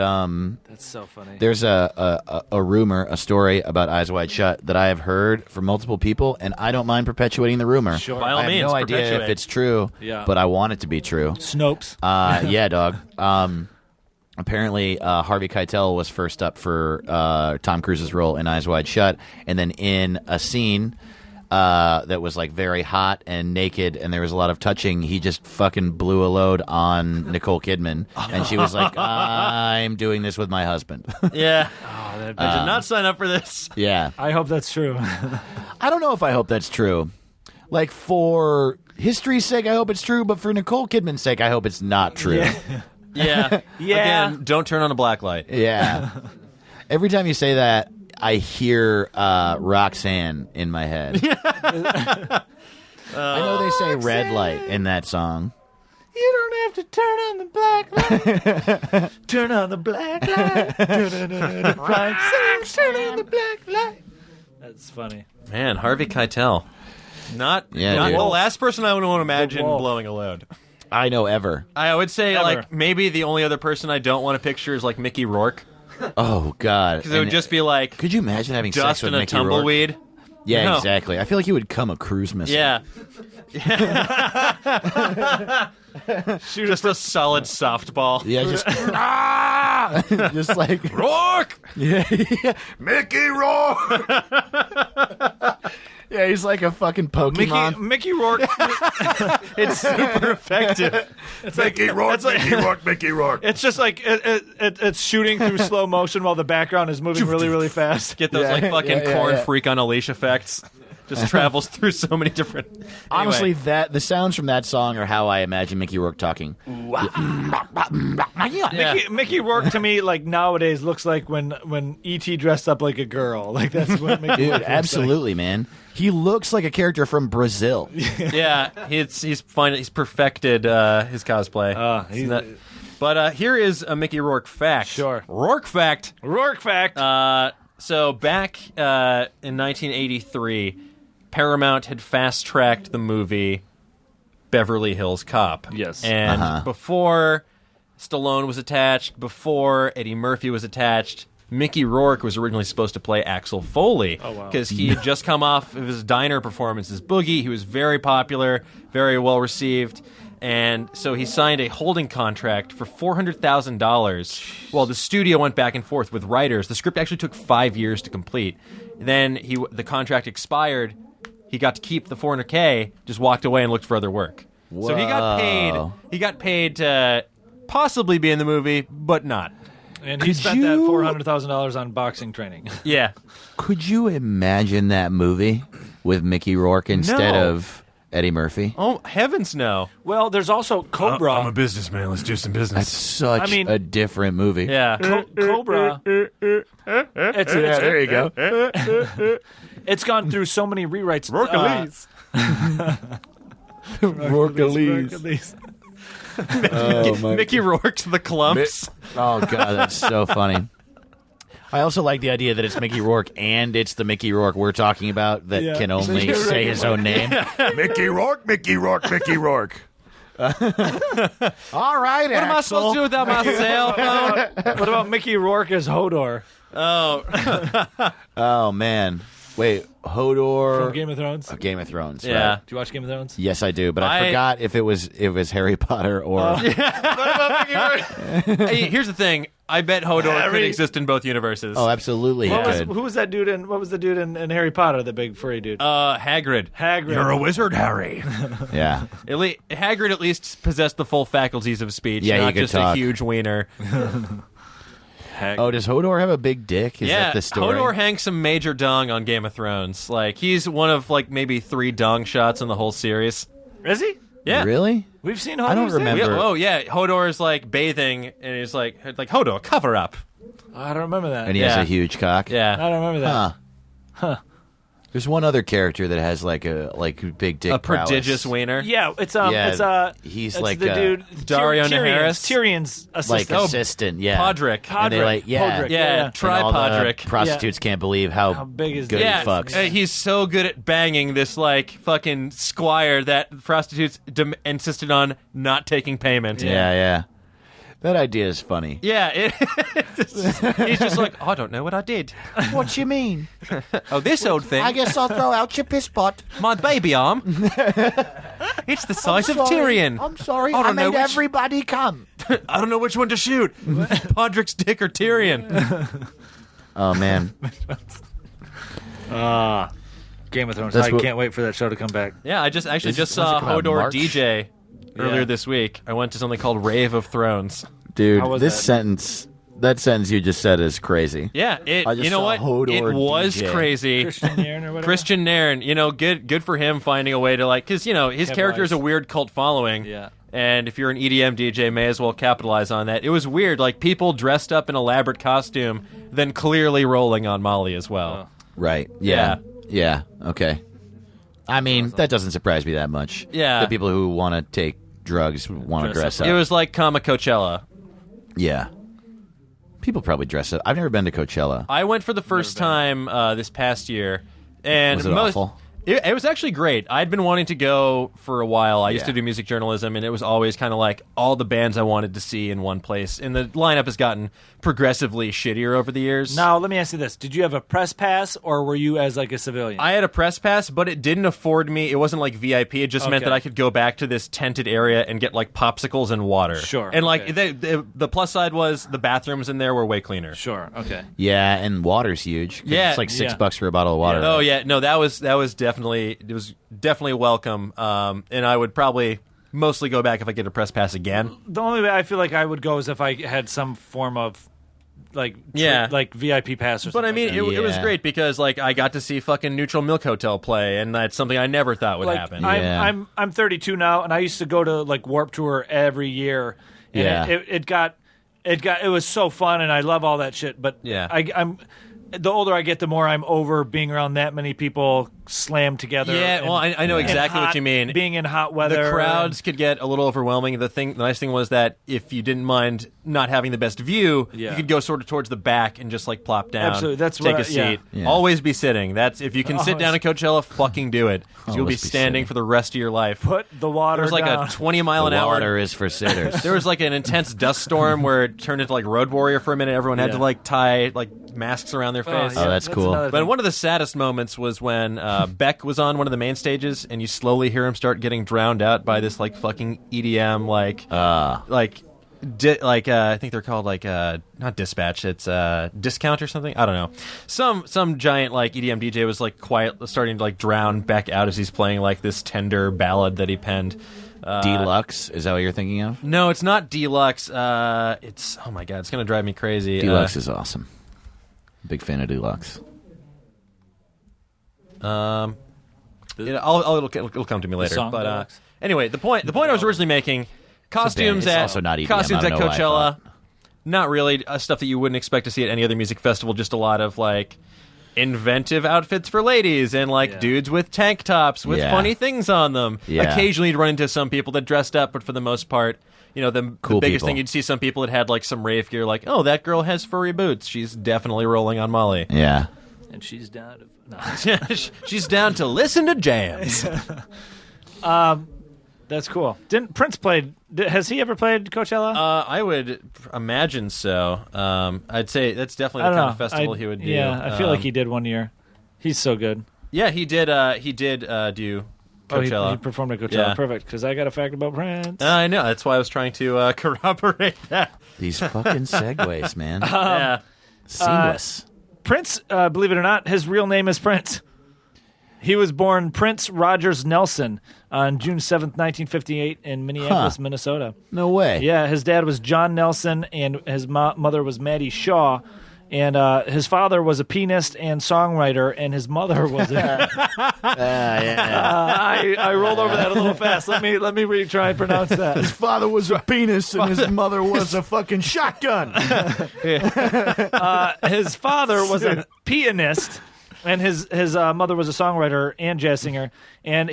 That's so funny. There's a rumor, a story about Eyes Wide Shut that I have heard from multiple people, and I don't mind perpetuating the rumor. Sure. By all means, I have no idea if it's true, but I want it to be true. Snopes. Yeah, dog. Apparently, Harvey Keitel was first up for Tom Cruise's role in Eyes Wide Shut, and then in a scene that was like very hot and naked, and there was a lot of touching, he just fucking blew a load on Nicole Kidman, and she was like, "I'm doing this with my husband." Yeah. I did not sign up for this. Yeah. I hope that's true. I don't know if I hope that's true. Like, for history's sake, I hope it's true, but for Nicole Kidman's sake, I hope it's not true. Yeah. Again, don't turn on a black light. Yeah. Every time you say that, I hear Roxanne in my head. I know they say red light in that song. You don't have to turn on the black light. Turn on the black light. Turn on the black light. That's funny. Man, Harvey Keitel. Not dude. the last person I would want to imagine blowing a load. I know ever. I would say, Ever. like, maybe the only other person I don't want to picture is, like, Mickey Rourke. Oh, God. Because it would just be, like, could you imagine having sex dust with and a Mickey Rourke? tumbleweed. Yeah, No. exactly. I feel like he would come a cruise missile. Yeah. Just a solid softball. Yeah, just just like Rourke! yeah. Mickey Rourke. Yeah, he's like a fucking Pokemon. Mickey Rourke. It's super effective. It's Mickey Rourke. Mickey Rourke. It's just like it's shooting through slow motion while the background is moving really, really fast. Get those, like, fucking yeah, corn yeah. freak on a leash effects. Just travels through so many different... Honestly, Anyway. the sounds from that song are how I imagine Mickey Rourke talking. Yeah. Mickey Rourke to me, like, nowadays looks like when E.T. dressed up like a girl. Like, that's what Mickey Dude, Rourke looks absolutely, man. He looks like a character from Brazil. Yeah, he's perfected his cosplay. But here is a Mickey Rourke fact. Sure. Rourke fact. like. Rourke fact. So back in 1983, Paramount had fast-tracked the movie Beverly Hills Cop. Yes. And before Stallone was attached, before Eddie Murphy was attached, Mickey Rourke was originally supposed to play Axel Foley. Oh, wow. Because he had just come off of his diner performance as Boogie. He was very popular, very well-received. And so he signed a holding contract for $400,000. Well, the studio went back and forth with writers. The script actually took 5 years to complete. Then the contract expired. He got to keep the $400K, just walked away and looked for other work. So he got paid. He got paid to possibly be in the movie, but not. And he spent that $400,000 on boxing training. Yeah. Could you imagine that movie with Mickey Rourke instead No. of Eddie Murphy? Oh, heavens no. Well, there's also Cobra. I'm a businessman. Let's do some That's business. such a different movie. Yeah. Cobra. There you go. It's gone through so many rewrites. Rourke-Elise. Rourke-Elise. Mickey Rourke's The Clumps. Oh, God, that's so funny. I also like the idea that it's Mickey Rourke and it's the Mickey Rourke we're talking about that can only say his own name. Mickey Rourke, Mickey Rourke, Mickey Rourke. All right, What am I supposed to do without my cell phone? What about Mickey Rourke as Hodor Oh. Oh, man. Wait, Hodor. from Game of Thrones? Game of Thrones. Yeah. Right. Do you watch Game of Thrones? Yes, I do, but I forgot if it was Harry Potter or. Hey, here's the thing. I bet Hodor could exist in both universes. Oh, absolutely, he could. Who was that dude in? What was the dude in Harry Potter? The big furry dude. Hagrid. Hagrid. You're a wizard, Harry. Yeah. Hagrid at least possessed the full faculties of speech, Yeah, he not could just talk. a huge wiener. Oh, does Hodor have a big dick? Is that the story? Hodor hangs some major dung on Game of Thrones. Like, he's one of, like, maybe 3 dung shots in the whole series. Is he? Yeah. Really? We've seen Hodor. I don't remember. Oh, yeah. Hodor is, like, bathing, and he's like, Hodor, cover up. I don't remember that. And he has Yeah. a huge cock. Yeah. I don't remember that. Huh. There's one other character that has like a big dick. A prodigious prowess. wiener. Yeah, it's he's it's like the dude Dario Naharis? Tyrion's assistant. like assistant. Yeah, Podrick. And they like, yeah, Podrick, Yeah, try and all the Podrick. prostitutes can't believe how big is good that? he Yeah, fucks. he's so good at banging this like fucking squire that prostitutes insisted on not taking payment. Yeah. That idea is funny. Yeah, he's just like, I don't know what I did. What you mean? Oh, this old thing. I guess I'll throw out your piss pot. My baby arm. It's the size of Tyrion. I'm sorry. I I don't know made which- everybody come. I don't know which one to shoot. Podrick's dick or Tyrion. Oh man. Game of Thrones. That's I what- can't wait for that show to come back. Yeah, I just what's it saw called, Hodor March? DJ earlier Yeah. this week. I went to something called Rave of Thrones. Dude, How was this that? sentence you just said is crazy. Yeah, I just you know saw what? Hodor It was DJ. crazy. Christian Nairn or whatever. Christian Nairn, good for him finding a way to because his character is a weird cult following. Yeah. And if you're an EDM DJ, may as well capitalize on that. It was weird, like people dressed up in elaborate costume, then clearly rolling on Molly as well. Right. Yeah. Okay. I mean, that doesn't surprise me that much. Yeah. The people who want to take drugs want to dress up. It was like Comic Coachella. Yeah. People probably dress up. I've never been to Coachella. I went for the first time this past year, and Was it awful? It was actually great. I'd been wanting to go for a while. I used Yeah. to do music journalism, and it was always kind of like all the bands I wanted to see in one place. And the lineup has gotten progressively shittier over the years. Now, let me ask you this. Did you have a press pass, or were you as like a civilian? I had a press pass, but it didn't afford me. It wasn't like VIP. It just meant Okay. that I could go back to this tented area and get like popsicles and water. Sure, And like okay. the plus side was the bathrooms in there were way cleaner. Sure, okay. Yeah, and water's huge. 'Cause Yeah. It's like Yeah. $6 for a bottle of water. Oh yeah, no, that was definitely welcome. And I would probably mostly go back if I get a press pass again. The only way I feel like I would go is if I had some form of like like VIP pass or something. But I mean, like it was Yeah. great because like I got to see fucking Neutral Milk Hotel play, and that's something I never thought would like, happen. Yeah. I'm 32 now, and I used to go to like Warped Tour every year. And Yeah. it was so fun, and I love all that shit. But Yeah. I'm the older I get, the more I'm over being around that many people slammed together. Yeah, well, I know and exactly what hot- you mean. Being in hot weather, The crowds could get a little overwhelming. The nice thing was that if you didn't mind not having the best view, Yeah. you could go sort of towards the back and just like plop down. Absolutely. That's take what a seat. Yeah. Always be sitting. That's if you can sit down at Coachella, fucking do it. 'Cause you'll be Always be standing sitting. for the rest of your life. put the water. There was like down. a 20-mile The an hour. water is for sitters. There was like an intense dust storm where it turned into like Road Warrior for a minute. Everyone had to Yeah. like tie like masks around their face. Oh, that's cool. another But thing. one of the saddest moments was when Beck was on one of the main stages, and you slowly hear him start getting drowned out by this like fucking EDM I think they're called like not Dispatch, it's Discount or something. I don't know. Some giant like EDM DJ was like starting to like drown Beck out as he's playing like this tender ballad that he penned. Deluxe, is that what you're thinking of? No, it's not Deluxe. It's oh my god, it's gonna drive me crazy. Deluxe is awesome. Big fan of Deluxe. It'll come to me later. song But Deluxe? anyway, the point I was originally making, costumes It's at also not EDM, costumes I at don't know why I Coachella, thought. not really stuff that you wouldn't expect to see at any other music festival. Just a lot of like inventive outfits for ladies and like Yeah. dudes with tank tops with Yeah. funny things on them. Yeah. Occasionally, you'd run into some people that dressed up, but for the most part. The Cool biggest people. thing you'd see some people that had like some rave gear, like, oh, that girl has furry boots. She's definitely rolling on Molly. Yeah. and she's down. No. She's down to listen to jams. That's cool. Didn't Prince played? Has he ever played Coachella? I would imagine so. I'd say that's definitely I the don't kind know. of festival he would do. Yeah, I feel like he did one year. He's so good. Yeah, he did. He did do Oh, he Coachella. performed at Coachella. Yeah. Perfect, because I got a fact about Prince. I know. That's why I was trying to corroborate that. These fucking segues, man. Yeah. Seamless. Prince, believe it or not, his real name is Prince. He was born Prince Rogers Nelson on June 7th, 1958 in Minneapolis, Minnesota. No way. Yeah, his dad was John Nelson, and his mother was Maddie Shaw. And his father was a pianist and songwriter, and his mother was a... I rolled over that a little fast. Let me try and pronounce that. His father was a penis and his mother was a fucking shotgun. His father was a pianist, And his mother was a songwriter and jazz singer. And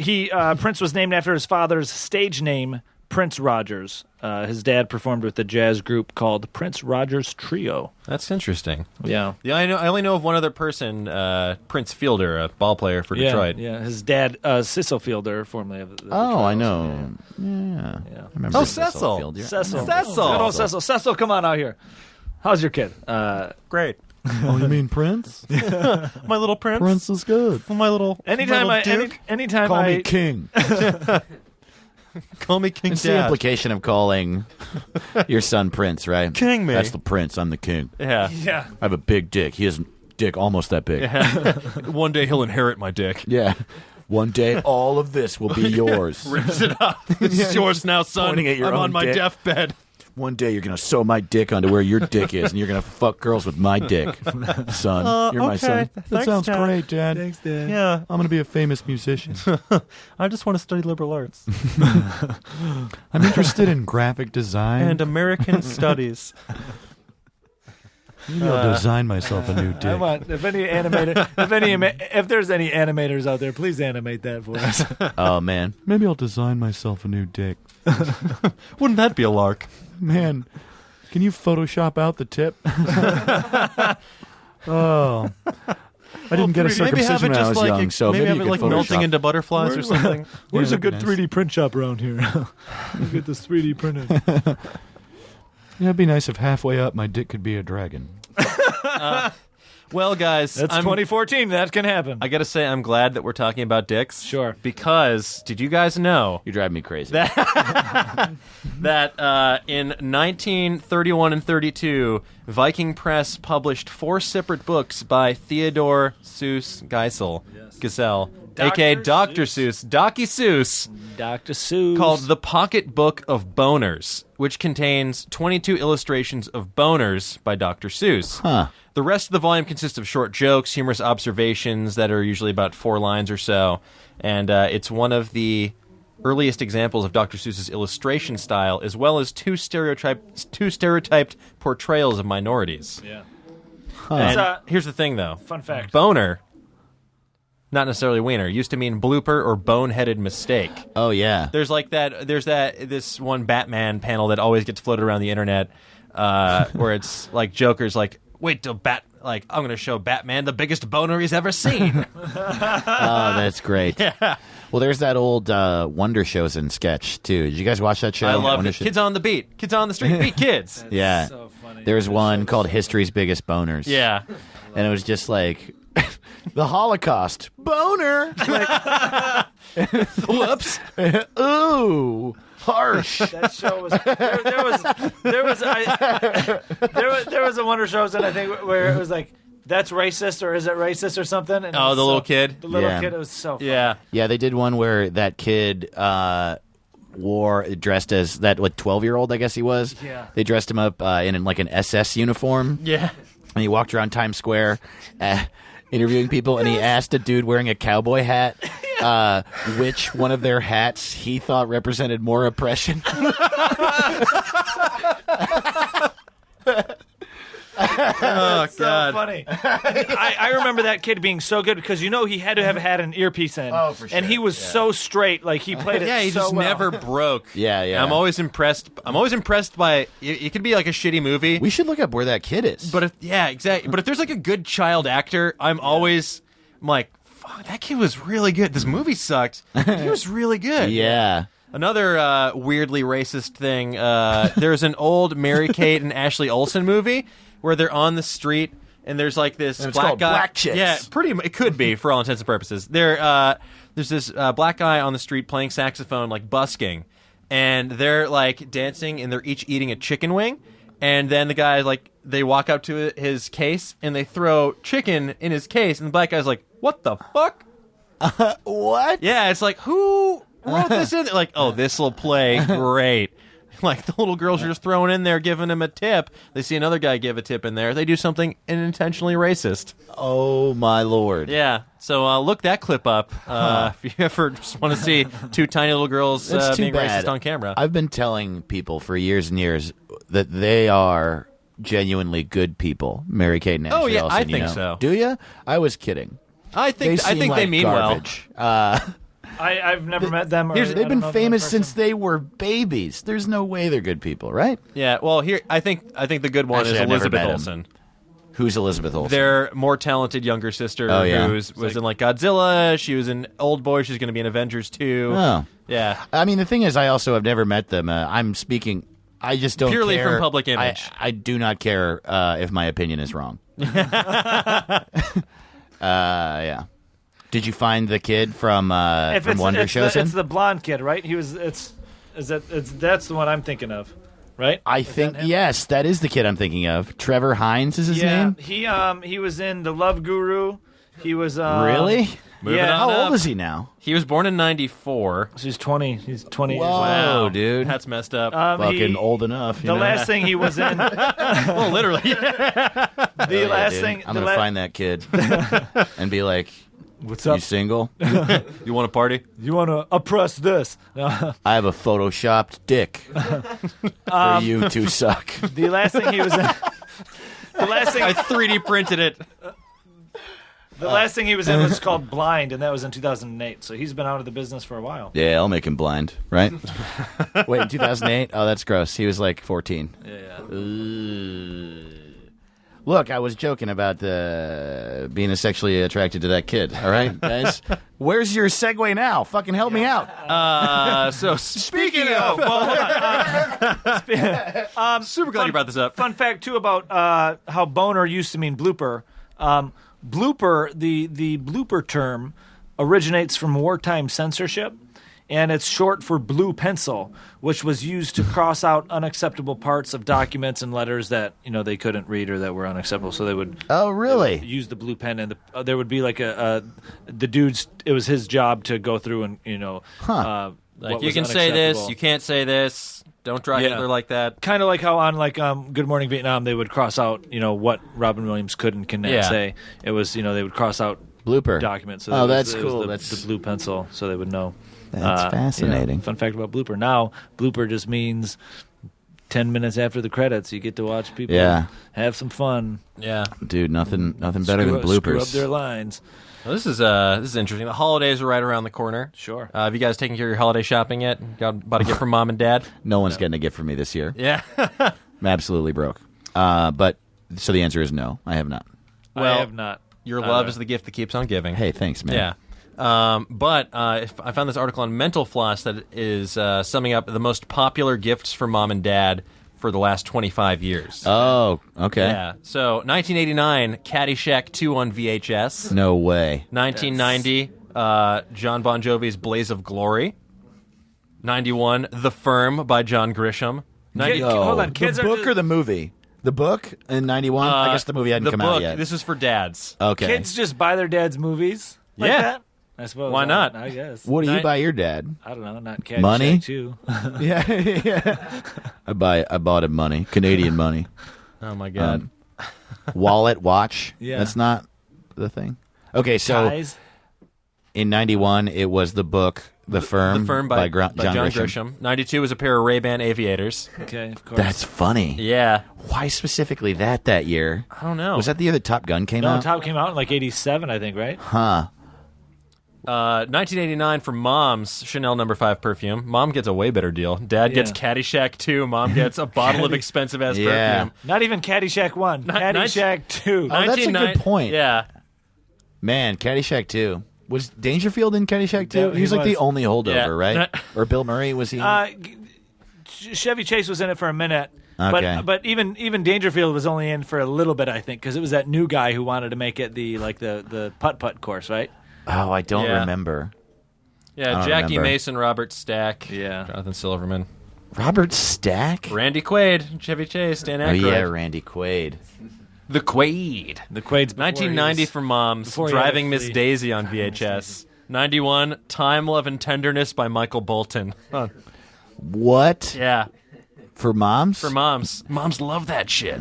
Prince was named after his father's stage name, Prince Rogers. His dad performed with a jazz group called Prince Rogers Trio. That's interesting. Yeah. I only know of one other person, Prince Fielder, a ball player for Detroit. Yeah, his dad, Cecil Fielder, formerly of the Oh, I Trials. know. Yeah. I remember Cecil. Fielder. Cecil. Cecil. Good old Cecil. Cecil, come on out here. How's your kid? Great. Oh, you mean Prince? My little prince. Prince is good. My little. Anytime Call me King. Call me King It's Dad. the implication of calling your son Prince, right? King me. That's the Prince. I'm the king. Yeah. Yeah. I have a big dick. He has a dick almost that big. One day he'll inherit my dick. Yeah. One day, all of this will be yours. Rips it up. It's yours now, son. Pointing at your I'm own on my dick. deathbed. One day, you're going to sew my dick onto where your dick is, and you're going to fuck girls with my dick, son. You're my son. That Thanks, sounds Dad. great, Dad. Thanks, Dad. Yeah. I'm going to be a famous musician. I just want to study liberal arts I'm interested in graphic design. and American studies. Maybe I'll design myself a new dick. I want if there's any animators out there, please animate that for us. Oh, man. Maybe I'll design myself a new dick. Wouldn't that be a lark? Man, can you Photoshop out the tip? Oh. I didn't get a circumcision when I was young, so maybe have you it could like Photoshop. melting into butterflies or something. Where's Yeah, a good nice. 3D print shop around here? Get this 3D printed. Yeah, it'd be nice if halfway up my dick could be a dragon. Well, guys, That's 2014. That can happen. I gotta say, I'm glad that we're talking about dicks. Sure. Because did you guys know You're driving me crazy. that in 1931 and 32, Viking Press published 4 separate books by Theodore Seuss Geisel, a.k.a. Dr. Seuss, Docky Seuss, Dr. Seuss. called The Pocket Book of Boners, which contains 22 illustrations of boners by Dr. Seuss. Huh. The rest of the volume consists of short jokes, humorous observations that are usually about 4 lines or so, and it's one of the earliest examples of Dr. Seuss's illustration style, as well as two stereotyped portrayals of minorities. Yeah. And here's the thing, though. Fun fact. Boner, not necessarily wiener, used to mean blooper or boneheaded mistake. Oh, yeah. There's this one Batman panel that always gets floated around the internet, where it's like Joker's like, wait till I'm going to show Batman the biggest boner he's ever seen. Oh, that's great. Yeah. Well, there's that old Wonder Shows and sketch, too. Did you guys watch that show? I love Wonder it. Kids on the beat. Kids on the street. Beat kids. Yeah. So funny. There was one called History's Biggest Boners. Yeah. And it was just like, the Holocaust. Boner! Like, Whoops. ooh. Harsh. That show was there was a Wonder Shows that I think where it was like, that's racist or is it racist or something? And it Oh, was the little kid? The little Yeah. kid. It was so funny. Yeah. Yeah, they did one where that kid dressed as that 12-year-old, I guess he was. Yeah. They dressed him up in like an SS uniform. Yeah. And he walked around Times Square interviewing people, and he asked a dude wearing a cowboy hat which one of their hats he thought represented more oppression. Oh, So God. funny. I remember that kid being so good because he had to have had an earpiece in. Oh, for sure. And he was so straight, like he played it Yeah, he so just well. never broke. Yeah, yeah. I'm always impressed by it could be like a shitty movie. We should look up where that kid is. But exactly. But if there's like a good child actor, I'm like, fuck, that kid was really good. This movie sucked. He was really good. yeah. Another weirdly racist thing. There's an old Mary-Kate and Ashley Olsen movie where they're on the street and there's like this And it's black called guy. Black Chicks. Yeah, it could be for all intents and purposes. There's this black guy on the street playing saxophone, like busking, and they're like dancing and they're each eating a chicken wing. And then the guy, like, they walk up to his case and they throw chicken in his case, and the black guy's like, "What the fuck?" What? Yeah, it's like, who wrote this in? Like, oh, this will play great. Like, the little girls are just throwing in there, giving him a tip. They see another guy give a tip in there. They do something intentionally racist. Oh, my Lord. Yeah, so look that clip up if you ever just want to see two tiny little girls That's too being bad. racist on camera. I've been telling people for years and years that they are genuinely good people, Mary-Kate and Ashley Oh, yeah, Olsen, I you think know? so. Do you? I was kidding. I think they mean garbage. I've never met them. They've been famous since they were babies. There's no way they're good people, right? Yeah. Well, here I think the good one Actually, is I've never Elizabeth met him. Olsen. Who's Elizabeth Olsen? Their more talented younger sister who was in like Godzilla. She was in Old Boy. She's going to be in Avengers 2. Oh. Yeah. I mean, the thing is, I also have never met them. I'm speaking. I just don't Purely care. from public image. I do not care if my opinion is wrong. Yeah. Did you find the kid from Wonder Shows? It's the blonde kid, right? That's the one I'm thinking of, right? I think yes, that is the kid I'm thinking of. Trevor Hines is his name. He was in The Love Guru. He was really. Moving on How up. old is he now? He was born in 94. So he's 20. He's 20 Whoa, years old. Wow, dude. That's messed up. Fucking old enough. The last thing he was in. Well, literally. The last thing. I'm gonna find that kid and be like, "What's "You up? single? You want to party? You want to oppress this?" I have a photoshopped dick for you to suck." The last thing he was in. The last thing I 3D printed it. The last thing he was in was called Blind, and that was in 2008. So he's been out of the business for a while. Yeah, I'll make him blind, right? Wait, in 2008? Oh, that's gross. He was like 14. Yeah. Look, I was joking about being sexually attracted to that kid, all right, guys? Where's your segue now? Fucking help me out. So speaking of, super glad you brought this up. Fun fact, too, about how boner used to mean blooper. Blooper, the blooper term originates from wartime censorship, and it's short for blue pencil, which was used to cross out unacceptable parts of documents and letters that they couldn't read or that were unacceptable. So they would really use the blue pen, and there would be like the dude's. It was his job to go through and like you can say this, you can't say this. Don't draw Hitler like that. Kind of like how on Good Morning Vietnam they would cross out what Robin Williams could and cannot say. It was they would cross out blooper documents. So that's cool. It was That's the blue pencil, so they would know. That's fascinating. Fun fact about blooper. Now blooper just means 10 minutes after the credits, you get to watch people have some fun. Yeah, dude, nothing better than bloopers. Screw up their lines. Well, this is interesting. The holidays are right around the corner. Sure. Have you guys taken care of your holiday shopping yet? Got a gift from mom and dad? No one's getting a gift from me this year. Yeah. I'm absolutely broke. But so the answer is no. I have not. Well, I have not. Your love is the gift that keeps on giving. Hey, thanks, man. Yeah. But I found this article on Mental Floss that is summing up the most popular gifts for mom and dad for the last 25 years. Oh, okay. Yeah. So 1989, Caddyshack 2 on VHS. No way. 1990, John Bon Jovi's Blaze of Glory. 91, The Firm by John Grisham. Hold on, kids the book or the movie? The book in 91? I guess the movie hadn't come out yet. This is for dads. Okay. Kids just buy their dad's movies like that? I suppose. Why not? I guess. What do you buy your dad? I don't know. Not Caddyshack Money? too. Yeah. I bought him money. Canadian money. Oh, my God. Wallet, watch. Yeah. That's not the thing. Okay, so Ties. in 91, it was the book, The Firm by John Grisham. 92 was a pair of Ray-Ban aviators. Okay, of course. That's funny. Yeah. Why specifically that year? I don't know. Was that the year that Top Gun came out? Top came out in like 87, I think, right? Huh. 1989 for Mom's Chanel No. 5 perfume. Mom gets a way better deal. Dad gets Caddyshack 2. Mom gets a bottle of expensive-ass perfume. Not even Caddyshack 1. Caddyshack 2. Oh, that's a good point. Yeah. Man, Caddyshack 2. Was Dangerfield in Caddyshack 2? He was like the only holdover, right? Or Bill Murray, was he? Chevy Chase was in it for a minute. Okay. But even Dangerfield was only in for a little bit, I think, because it was that new guy who wanted to make it the putt-putt course, right? Oh, I don't remember. Yeah, Jackie Mason, Robert Stack, Yeah. Jonathan Silverman. Robert Stack? Randy Quaid, Chevy Chase, Dan Aykroyd. Oh, yeah, Randy Quaid. The Quaid. The Quaid's 1990 for Moms, Driving Miss Daisy on VHS. 91, Time, Love, and Tenderness by Michael Bolton. What? Yeah. For moms? For moms. Moms love that shit.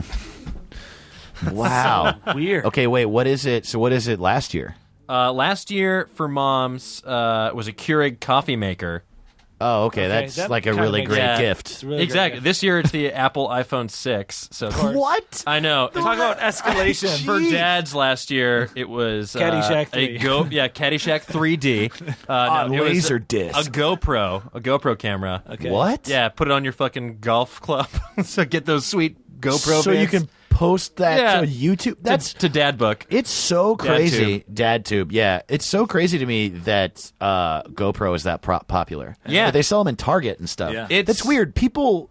Wow. Weird. Okay, wait, what is it? So what is it last year? Last year for moms was a Keurig coffee maker. Oh, okay. That's that like a kinda really makes great sense. gift. It's a really Exactly. great This year it's the Apple iPhone 6. So What? I know. Talk about escalation. For dads last year, it was Caddyshack 3. Caddyshack 3D On it was laser a disc. GoPro camera. Okay. What? Yeah, put it on your fucking golf club. So get those sweet GoPro. So you can post that to YouTube. That's to Dad Book. It's so crazy. DadTube. Yeah, it's so crazy to me that GoPro is that popular. Yeah. But they sell them in Target and stuff. Yeah. That's weird. People.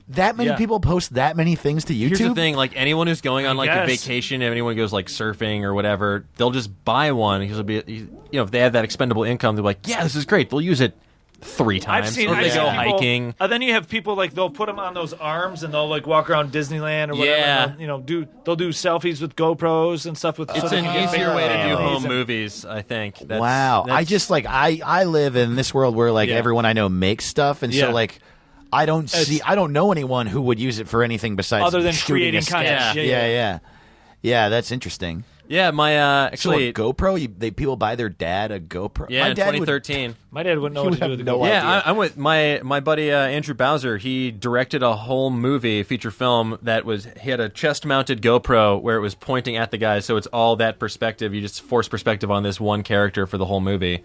That many people post that many things to YouTube. Here's the thing: like anyone who's going on like a guess. vacation, if anyone goes like surfing or whatever, they'll just buy one. Because if they have that expendable income, they're like, yeah, this is great. They'll use it 3 times. I've seen or they go people, hiking. Then you have people like they'll put them on those arms and they'll like walk around Disneyland or whatever. Yeah. And they'll do selfies with GoPros and stuff with. It's so an they can get easier bigger way to do families home and- movies, I think. Wow. I just like I live in this world where like everyone I know makes stuff, and Yeah. so like I don't know anyone who would use it for anything besides Other than shooting creating a sketch. content. Yeah, that's interesting. Yeah, my actually, So a GoPro, people buy their dad a GoPro. yeah, My in dad would- 2013. My dad wouldn't know He what would to do have with the no GoPro. idea. Yeah, I'm with my buddy Andrew Bowser. He directed a whole movie, feature film he had a chest-mounted GoPro where it was pointing at the guy, so it's all that perspective. You just force perspective on this one character for the whole movie.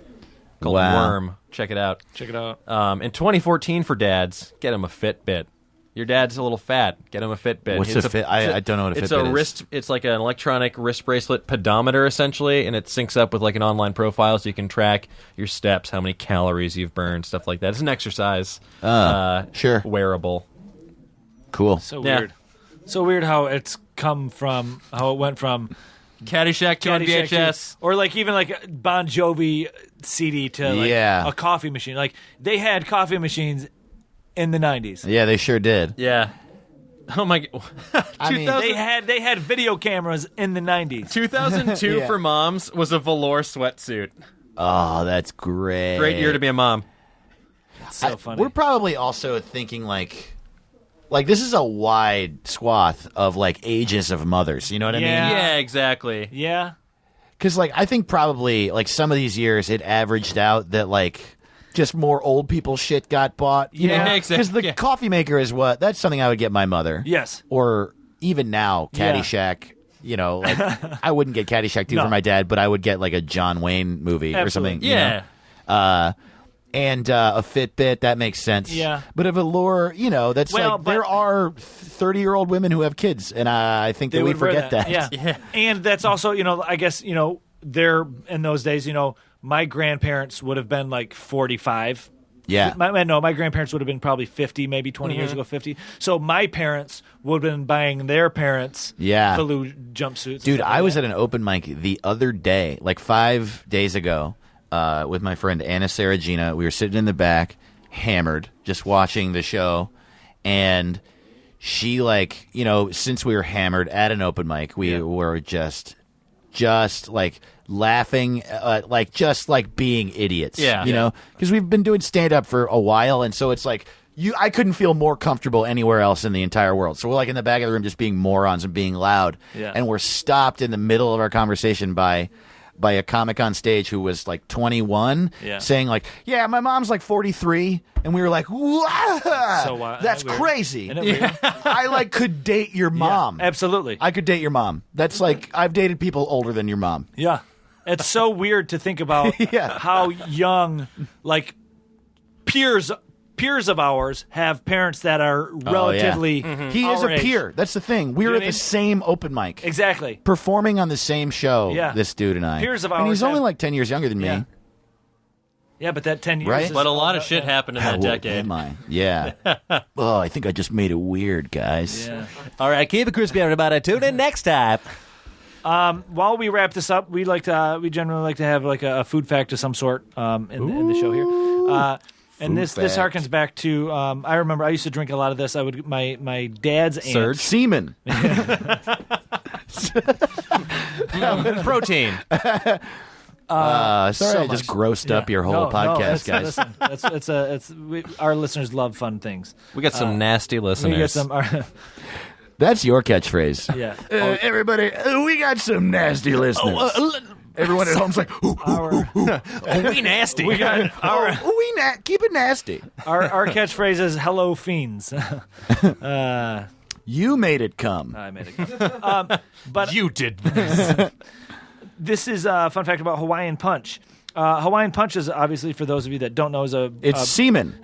Called Wow. Worm. Check it out. Check it out. In 2014 for dads, get him a Fitbit. Your dad's a little fat. Get him a Fitbit. What's a Fit? I don't know what a it's Fitbit a is. wrist. It's like an electronic wrist bracelet pedometer, essentially, and it syncs up with like an online profile, so you can track your steps, how many calories you've burned, stuff like that. It's an exercise. Sure. Wearable. Cool. So Yeah. weird. So weird how it went from Caddyshack to on Caddyshack VHS. or like even like a Bon Jovi CD to like a coffee machine. Like they had coffee machines in the 90s. Yeah, they sure did. Yeah. Oh my god. I mean, They had video cameras in the 90s. 2002 Yeah. for moms was a velour sweatsuit. Oh, that's great. Great year to be a mom. It's so funny. We're probably also thinking like this is a wide swath of like ages of mothers. You know what I mean? Yeah, exactly. Yeah. Because like I think probably like some of these years it averaged out that like just more old people shit got bought. You Yeah, know? exactly. Because the Yeah. coffee maker is that's something I would get my mother. Yes. Or even now, Caddyshack. You know, like I wouldn't get Caddyshack 2 No. for my dad, but I would get like a John Wayne movie or Absolutely. something. you know? Yeah. And a Fitbit, that makes sense. Yeah. But a velour, that's Well, like there but- are 30-year-old women who have kids, and I think They that we would wear forget that. Yeah. And that's also, I guess, there in those days, my grandparents would have been like 45. Yeah. My grandparents would have been probably 50, maybe 20 years ago, 50. So my parents would have been buying their parents Faloo jumpsuits. and Dude, stuff I like was that. at an open mic the other day, like 5 days ago, with my friend Anna Saragina. We were sitting in the back, hammered, just watching the show, and she since we were hammered at an open mic, we were just like laughing, just like being idiots. Yeah. You know, because we've been doing stand up for a while, and so it's like I couldn't feel more comfortable anywhere else in the entire world. So we're like in the back of the room just being morons and being loud. Yeah. And we're stopped in the middle of our conversation by a comic on stage who was like 21 saying like, yeah, my mom's like 43. And we were like, wow, So wild. that's Weird. crazy. Isn't it weird? I could date your mom. Absolutely. I could date your mom. That's like, I've dated people older than your mom. Yeah. It's so weird to think about Yeah. how young, like, peers of ours have parents that are relatively He is our a age. peer. That's the thing. We were know at what I the mean? same open mic. Exactly. Performing on the same show, Yeah. this dude and I. Peers of And he's ours only have- like 10 years younger than Yeah. me. Yeah, but that 10 years Right? is But a all lot of that- shit happened in How that old decade. am I? Yeah. Oh, I think I just made it weird, guys. Yeah. All right, keep it crispy, everybody. Tune in next time. While we wrap this up, we generally like to have like a food fact of some sort in the show here. And this fact. harkens back to I remember I used to drink a lot of this. I would my dad's aunt. Surge. Semen. Protein. Sorry, so I just much. grossed up your whole No, podcast, that's- guys. Listen, our listeners love fun things. We got some nasty listeners. We get some. That's your catchphrase. Yeah. Everybody, we got some nasty listeners. Everyone at home's like, ooh, we nasty. We got keep it nasty. our catchphrase is "Hello, fiends." You made it come. I made it. But You did this. this is a fun fact about Hawaiian Punch. Hawaiian Punch is obviously, for those of you that don't know, It's semen.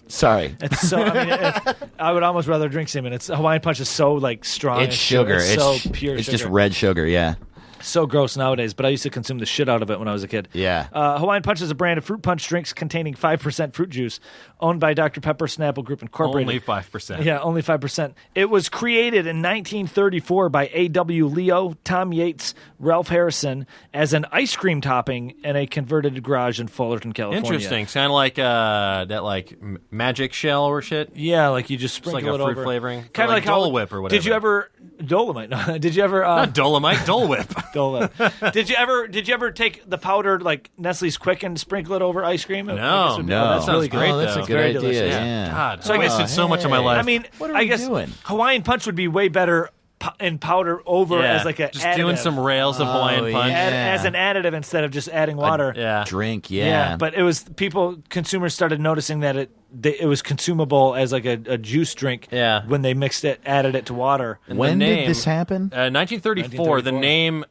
Sorry. It's so. I mean, I would almost rather drink semen. Hawaiian Punch is so like strong. It's sugar. It's so pure. It's sugar. just red sugar, yeah. So gross nowadays, but I used to consume the shit out of it when I was a kid. Yeah. Hawaiian Punch is a brand of fruit punch drinks containing 5% fruit juice, owned by Dr. Pepper Snapple Group Incorporated. Only 5%. Yeah, only 5%. It was created in 1934 by A.W. Leo, Tom Yates, Ralph Harrison as an ice cream topping in a converted garage in Fullerton, California. Interesting. Sound like that magic shell or shit. Yeah, like you just It's like sprinkle a it fruit over. flavoring. Kind of like how Dole Whip or whatever. Did you ever Dolomite? No. Did you ever Not Dolomite, Dole Whip. Dole Whip. Did you ever take the powdered like Nestle's Quick and sprinkle it over ice cream? No, that that sounds really good. great. Oh, that's though. a good Very idea. delicious. Yeah. God, So I I guess- wasted so much of my life. I mean, What are I we guess doing? Hawaiian Punch would be way better in powder over as like a just doing some rails of Hawaiian Punch. yeah. as an additive instead of just adding water. Yeah. Drink, But it was consumers started noticing that it was consumable as like a juice drink. Yeah. When they added it to water. And When the did name- this happen? 1934. The name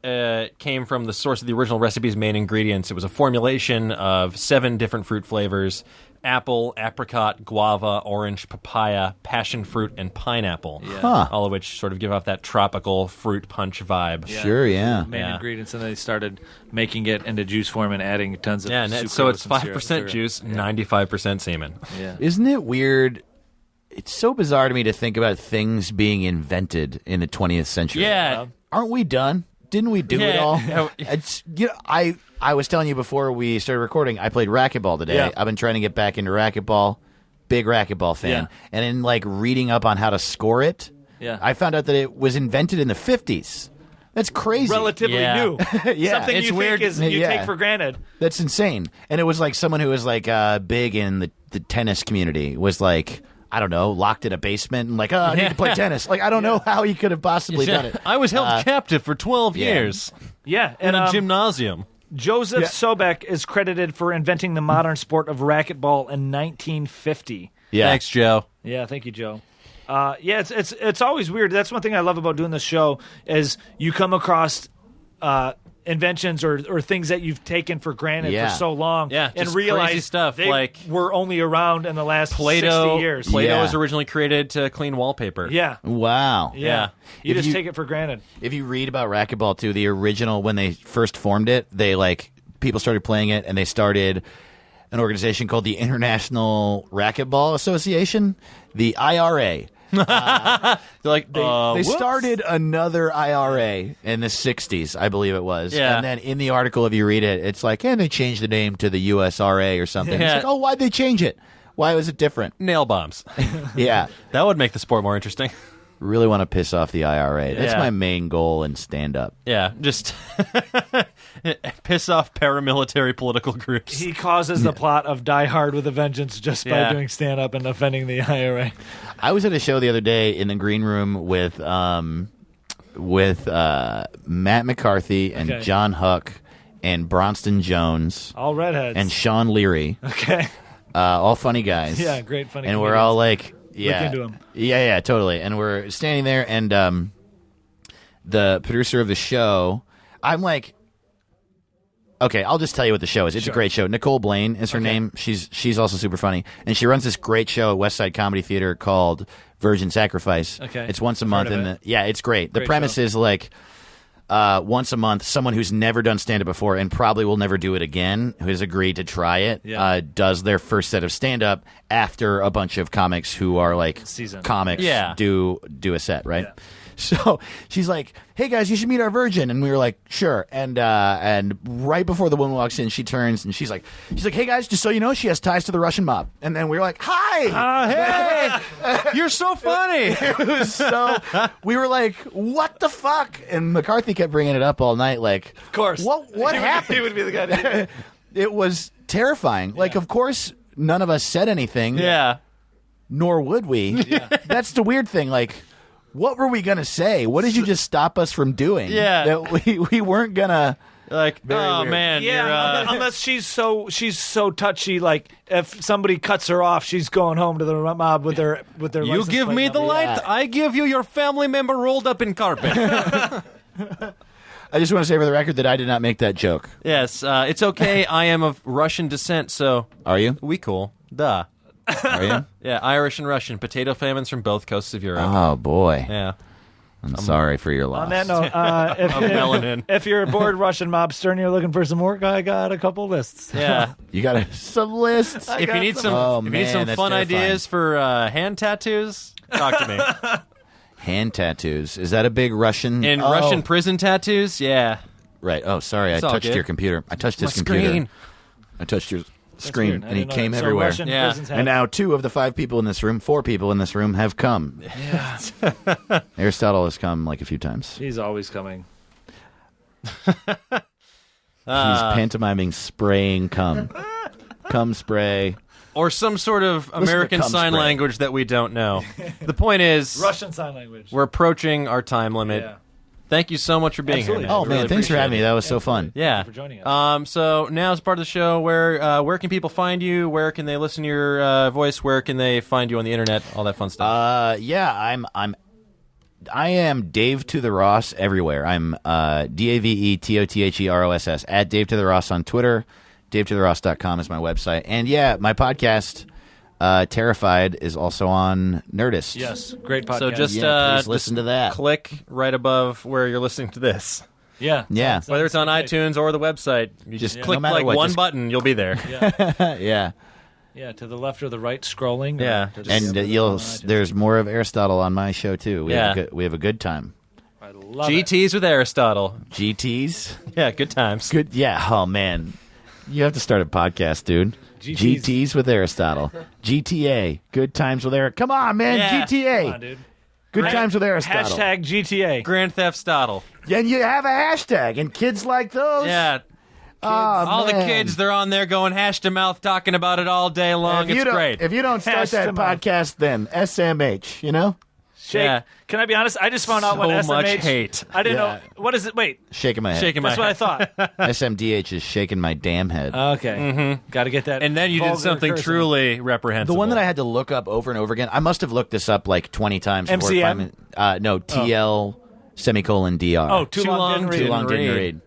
came from the source of the original recipe's main ingredients. It was a formulation of 7 different fruit flavors: apple, apricot, guava, orange, papaya, passion fruit, and pineapple. Yeah. Huh. All of which sort of give off that tropical fruit punch vibe. Sure, yeah. Main Yeah. ingredients, and then they started making it into juice form and adding tons of Yeah, and so it's 5% juice, 95% semen. Yeah. Isn't it weird? It's so bizarre to me to think about things being invented in the 20th century. Yeah. Aren't we done? Didn't we do it Yeah. all? It's I was telling you before we started recording, I played racquetball today. Yeah. I've been trying to get back into racquetball. Big racquetball fan. Yeah. And in like reading up on how to score it, Yeah. I found out that it was invented in the 50s. That's crazy. Relatively Yeah. new. Yeah. Something It's you weird. think is you Yeah. take for granted. That's insane. And it was like someone who was like big in the tennis community was like, I don't know, locked in a basement and like, I need to play tennis. Like, I don't know how he could have possibly done it. I was held captive for 12 yeah. years Yeah, in and a gymnasium. Joseph Sobek is credited for inventing the modern sport of racquetball in 1950. Yeah. Thanks, Joe. Yeah, thank you, Joe. Yeah, it's always weird. That's one thing I love about doing this show is you come across inventions or things that you've taken for granted Yeah. for so long, Yeah, and just realize crazy stuff, they like were only around in the last Play-Doh. 60 years. Play-Doh Yeah. was originally created to clean wallpaper. Yeah, Wow. yeah. You If just you- take it for granted. If you read about racquetball too, the original when they first formed it, they like people started playing it and they started an organization called the International Racquetball Association, the IRA. They're like, They whoops. started another IRA in the 60s, I believe it was. Yeah. And then in the article, if you read it, it's like, and they changed the name to the USRA or something. Yeah. It's like, oh, why'd they change it? Why was it different? nail bombs. Yeah. That would make the sport more interesting. Really want to piss off the IRA. That's Yeah. my main goal in stand-up. Yeah, just piss off paramilitary political groups. He causes the plot of Die Hard with a Vengeance just by Yeah. doing stand-up and offending the IRA. I was at a show the other day in the green room with Matt McCarthy and Okay. John Huck and Bronston Jones All redheads. and Sean Leary, okay. all funny guys. Yeah, great funny And we're comedians. all like, yeah, into 'em. yeah, totally. And we're standing there, and the producer of the show, I'm like, okay, I'll just tell you what the show is. It's a great show. Nicole Blaine is her name. She's also super funny, and she runs this great show at West Side Comedy Theater called Virgin Sacrifice. Okay. It's once a I've month, heard of and it. yeah, it's great. The Great premise show. is like. Once a month, someone who's never done stand-up before and probably will never do it again, who has agreed to try it, does their first set of stand-up after a bunch of comics who are like Seasoned. comics Yeah. do a set, right? Yeah. So she's like, "Hey guys, you should meet our virgin," and we were like, "Sure." And right before the woman walks in, she turns and she's like, "Hey guys, just so you know, she has ties to the Russian mob." And then we were like, "Hi." Hey, you're so funny. It was so we were like, "What the fuck?" And McCarthy kept bringing it up all night, like, Of course. What happened?" He would be the guy to do it. It was terrifying. Like, of course, none of us said anything. Yeah. Nor would we. That's the weird thing. Like, what were we gonna say? What did you just stop us from doing? Yeah. That we weren't gonna. Like, Very oh weird. man, Yeah, you're, unless she's so touchy. Like if somebody cuts her off, she's going home to the mob with their. you license give plate me the number. light, Yeah. I give you your family member rolled up in carpet. I just want to say for the record that I did not make that joke. Yes, it's okay. I am of Russian descent, so Are you? we cool. Duh. Are you? Yeah, Irish and Russian. Potato famines from both coasts of Europe. Oh boy. Yeah. I'm sorry for your loss. On that note, Melanin. if you're a bored Russian mobster and you're looking for some work, I got a couple lists. Yeah. You got some lists. If you need some, Oh, if you need man, some that's fun terrifying. ideas for hand tattoos, talk to me. Hand tattoos. Is that a big Russian? In Oh, Russian prison tattoos, yeah. Right. Oh, sorry. I It's all touched good. your computer. I touched his My computer. screen. I touched your That's screen, weird. I and he didn't know came that. So everywhere. Russian Yeah. prisons have- And now 2 of the 5 people in this room, 4 people in this room have come. yeah, Aristotle has come like a few times. he's always coming. He's pantomiming spraying cum. Cum spray. Or some sort of American cum Sign spray. Language that we don't know. The point is, Russian Sign Language. we're approaching our time limit. Yeah. Thank you so much for being Absolutely. here, man. Oh, Really man. Thanks for appreciate having me. it. That was so fun. Yeah. Thank you for joining us. So now as part of the show, where can people find you? Where can they listen to your voice? Where can they find you on the internet? All that fun stuff. Yeah, I am Dave to the Ross everywhere. I'm DAVETOTHEROSS at Dave to the Ross on Twitter. DaveToTheRoss.com is my website. And yeah, my podcast, Terrified, is also on Nerdist. Yes, great podcast. So just please listen to that. Click right above where you're listening to this. yeah, Yeah. sounds- Whether it's on sounds great. iTunes or the website, you just Yeah. click No matter like what, one just- button, you'll be there. Yeah. Yeah, to the left or the right, scrolling. or Yeah. to the And left you'll on iTunes. there's more of Aristotle on my show too. We Yeah. have a good time. I love it. GTs with Aristotle. GTs. Yeah, good times. Good. Yeah. Oh man, you have to start a podcast, dude. GTs. GTs with Aristotle. GTA. Good times with Eric. Come on, man. Yeah. GTA. Come on, dude. Good times with Aristotle. Hashtag GTA. Grand Theft Stottle. And you have a hashtag, and kids like those. Yeah. Oh, All the man. kids, they're on there going hash to mouth, talking about it all day long. If you It's don't, great. If you don't start Hash that them out. podcast, then SMH. You know, Shake. Yeah. Can I be honest? I just found out what So SMH. much hate. I didn't Yeah. know. What is it? Wait. shaking my head. Shaking my That's what I thought. SMDH is shaking my damn head. Okay. Got to get that. And then you did vulgar something cursing. truly reprehensible. The one that I had to look up over and over again. I must have looked this up like 20 times. before MCM? finding- no, TL semicolon DR. Oh, too long. Didn't read too it. long didn't read. read.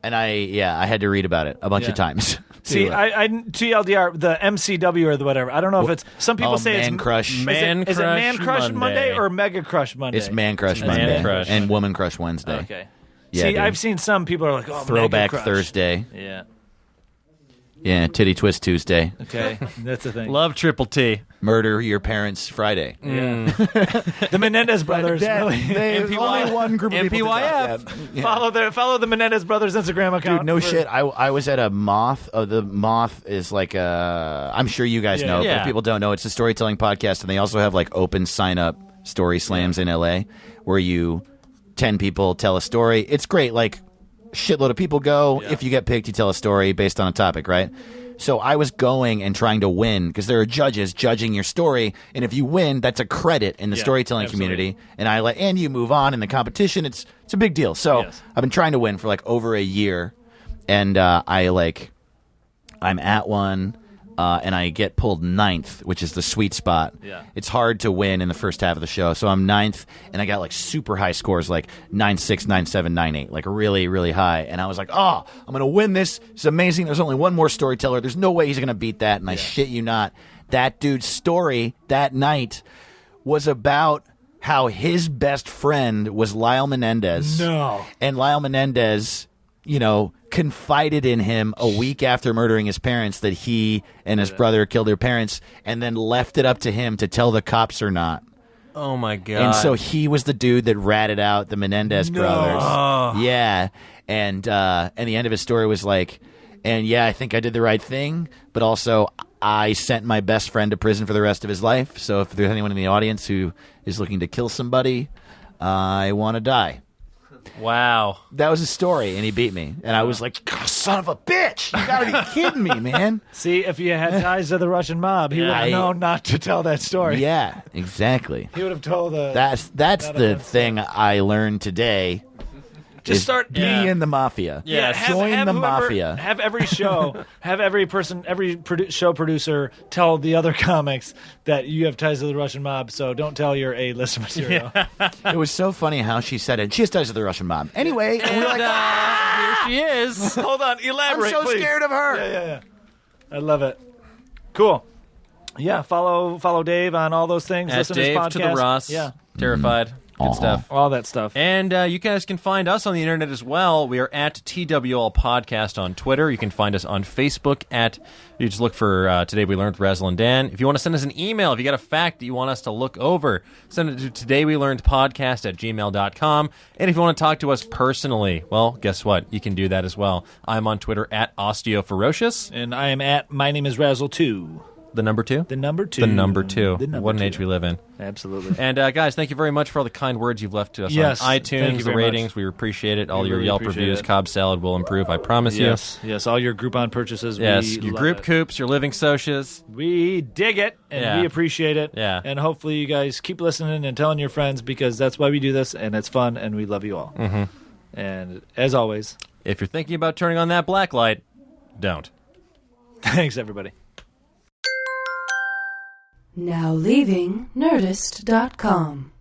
And I had to read about it a bunch Yeah. of times. See, To, I TLDR, the MCW or the whatever. I don't know if it's. Some people say Man it's Crush. Man Is it Man Crush Crush Monday Monday or Mega Crush Monday? It's Man Crush Man Monday Crush. and Woman Crush Wednesday. Okay. Yeah, See, dude. I've seen some people are like, oh, Throwback Mega Crush. Thursday. Yeah. Yeah, Titty Twist Tuesday. Okay. That's the thing. Love Triple T. Murder Your Parents Friday. Yeah. The Menendez brothers. really. only one group of people. MPYF. Yeah. Follow the Menendez brothers Instagram account. Dude, no for- shit. I was at a Moth. The Moth is like I'm sure you guys know, but Yeah. if people don't know, it's a storytelling podcast, and they also have like open sign up story slams in LA where 10 people tell a story. It's great. Like shitload of people go. Yeah. If you get picked, you tell a story based on a topic, right? So I was going and trying to win because there are judges judging your story, and if you win, that's a credit in the Yeah, storytelling absolutely. community. And you move on in the competition. It's a big deal. So Yes. I've been trying to win for like over a year, and I'm at one, and I get pulled 9th, which is the sweet spot. Yeah. It's hard to win in the first half of the show, so I'm 9th, and I got like super high scores, like 9.6, 9.7, 9.8, like really, really high. And I was like, oh, I'm gonna win this. It's amazing. There's only one more storyteller. There's no way he's gonna beat that. And I shit you not, that dude's story that night was about how his best friend was Lyle Menendez. No. And Lyle Menendez, confided in him a week after murdering his parents that he and his brother killed their parents, and then left it up to him to tell the cops or not. Oh my god. And so he was the dude that ratted out the Menendez brothers. Yeah. And the end of his story was like, and yeah, I think I did the right thing, but also I sent my best friend to prison for the rest of his life. So if there's anyone in the audience who is looking to kill somebody, I want to die. Wow. That was his story, and he beat me. And I was like, "God, son of a bitch! You gotta be kidding me, man!" See, if you had ties to the Russian mob, he would have known not to tell that story. Yeah, exactly. He would have told the. That's the thing I learned today. Just start be in the mafia. Yeah, join the mafia. Have every show, have every show producer tell the other comics that you have ties to the Russian mob. So don't tell your A-list material. It was so funny how she said it. She has ties to the Russian mob. Anyway, and we're like, here she is. Hold on, elaborate. I'm so please. scared of her. Yeah. I love it. Cool. Yeah, follow Dave on all those things. At Listen Dave to his podcast. to the Ross. Yeah. Terrified. Good stuff. All that stuff. And you guys can find us on the internet as well. We are at TWL Podcast on Twitter. You can find us on Facebook you just look for Today We Learned with Razzle and Dan. If you want to send us an email, if you got a fact that you want us to look over, send it to todayWeLearnedPodcast@gmail.com. And if you want to talk to us personally, well, guess what? You can do that as well. I'm on Twitter at OsteoFerocious. And I am at My Name is Razzle2. The number 2? The number 2. The number 2. The number what an 2. age we live in. Absolutely. And guys, thank you very much for all the kind words you've left to us Yes, on thank iTunes, you the very ratings. much. We appreciate it. All We your really Yelp appreciate reviews, it. Cobb Salad will improve, I promise you. Yes, all your Groupon purchases. Yes, we your love group it. coops, your living socias. We dig it, and we appreciate it. Yeah. And hopefully you guys keep listening and telling your friends, because that's why we do this, and it's fun, and we love you all. Mm-hmm. And as always, if you're thinking about turning on that black light, don't. Thanks, everybody. Now leaving Nerdist.com.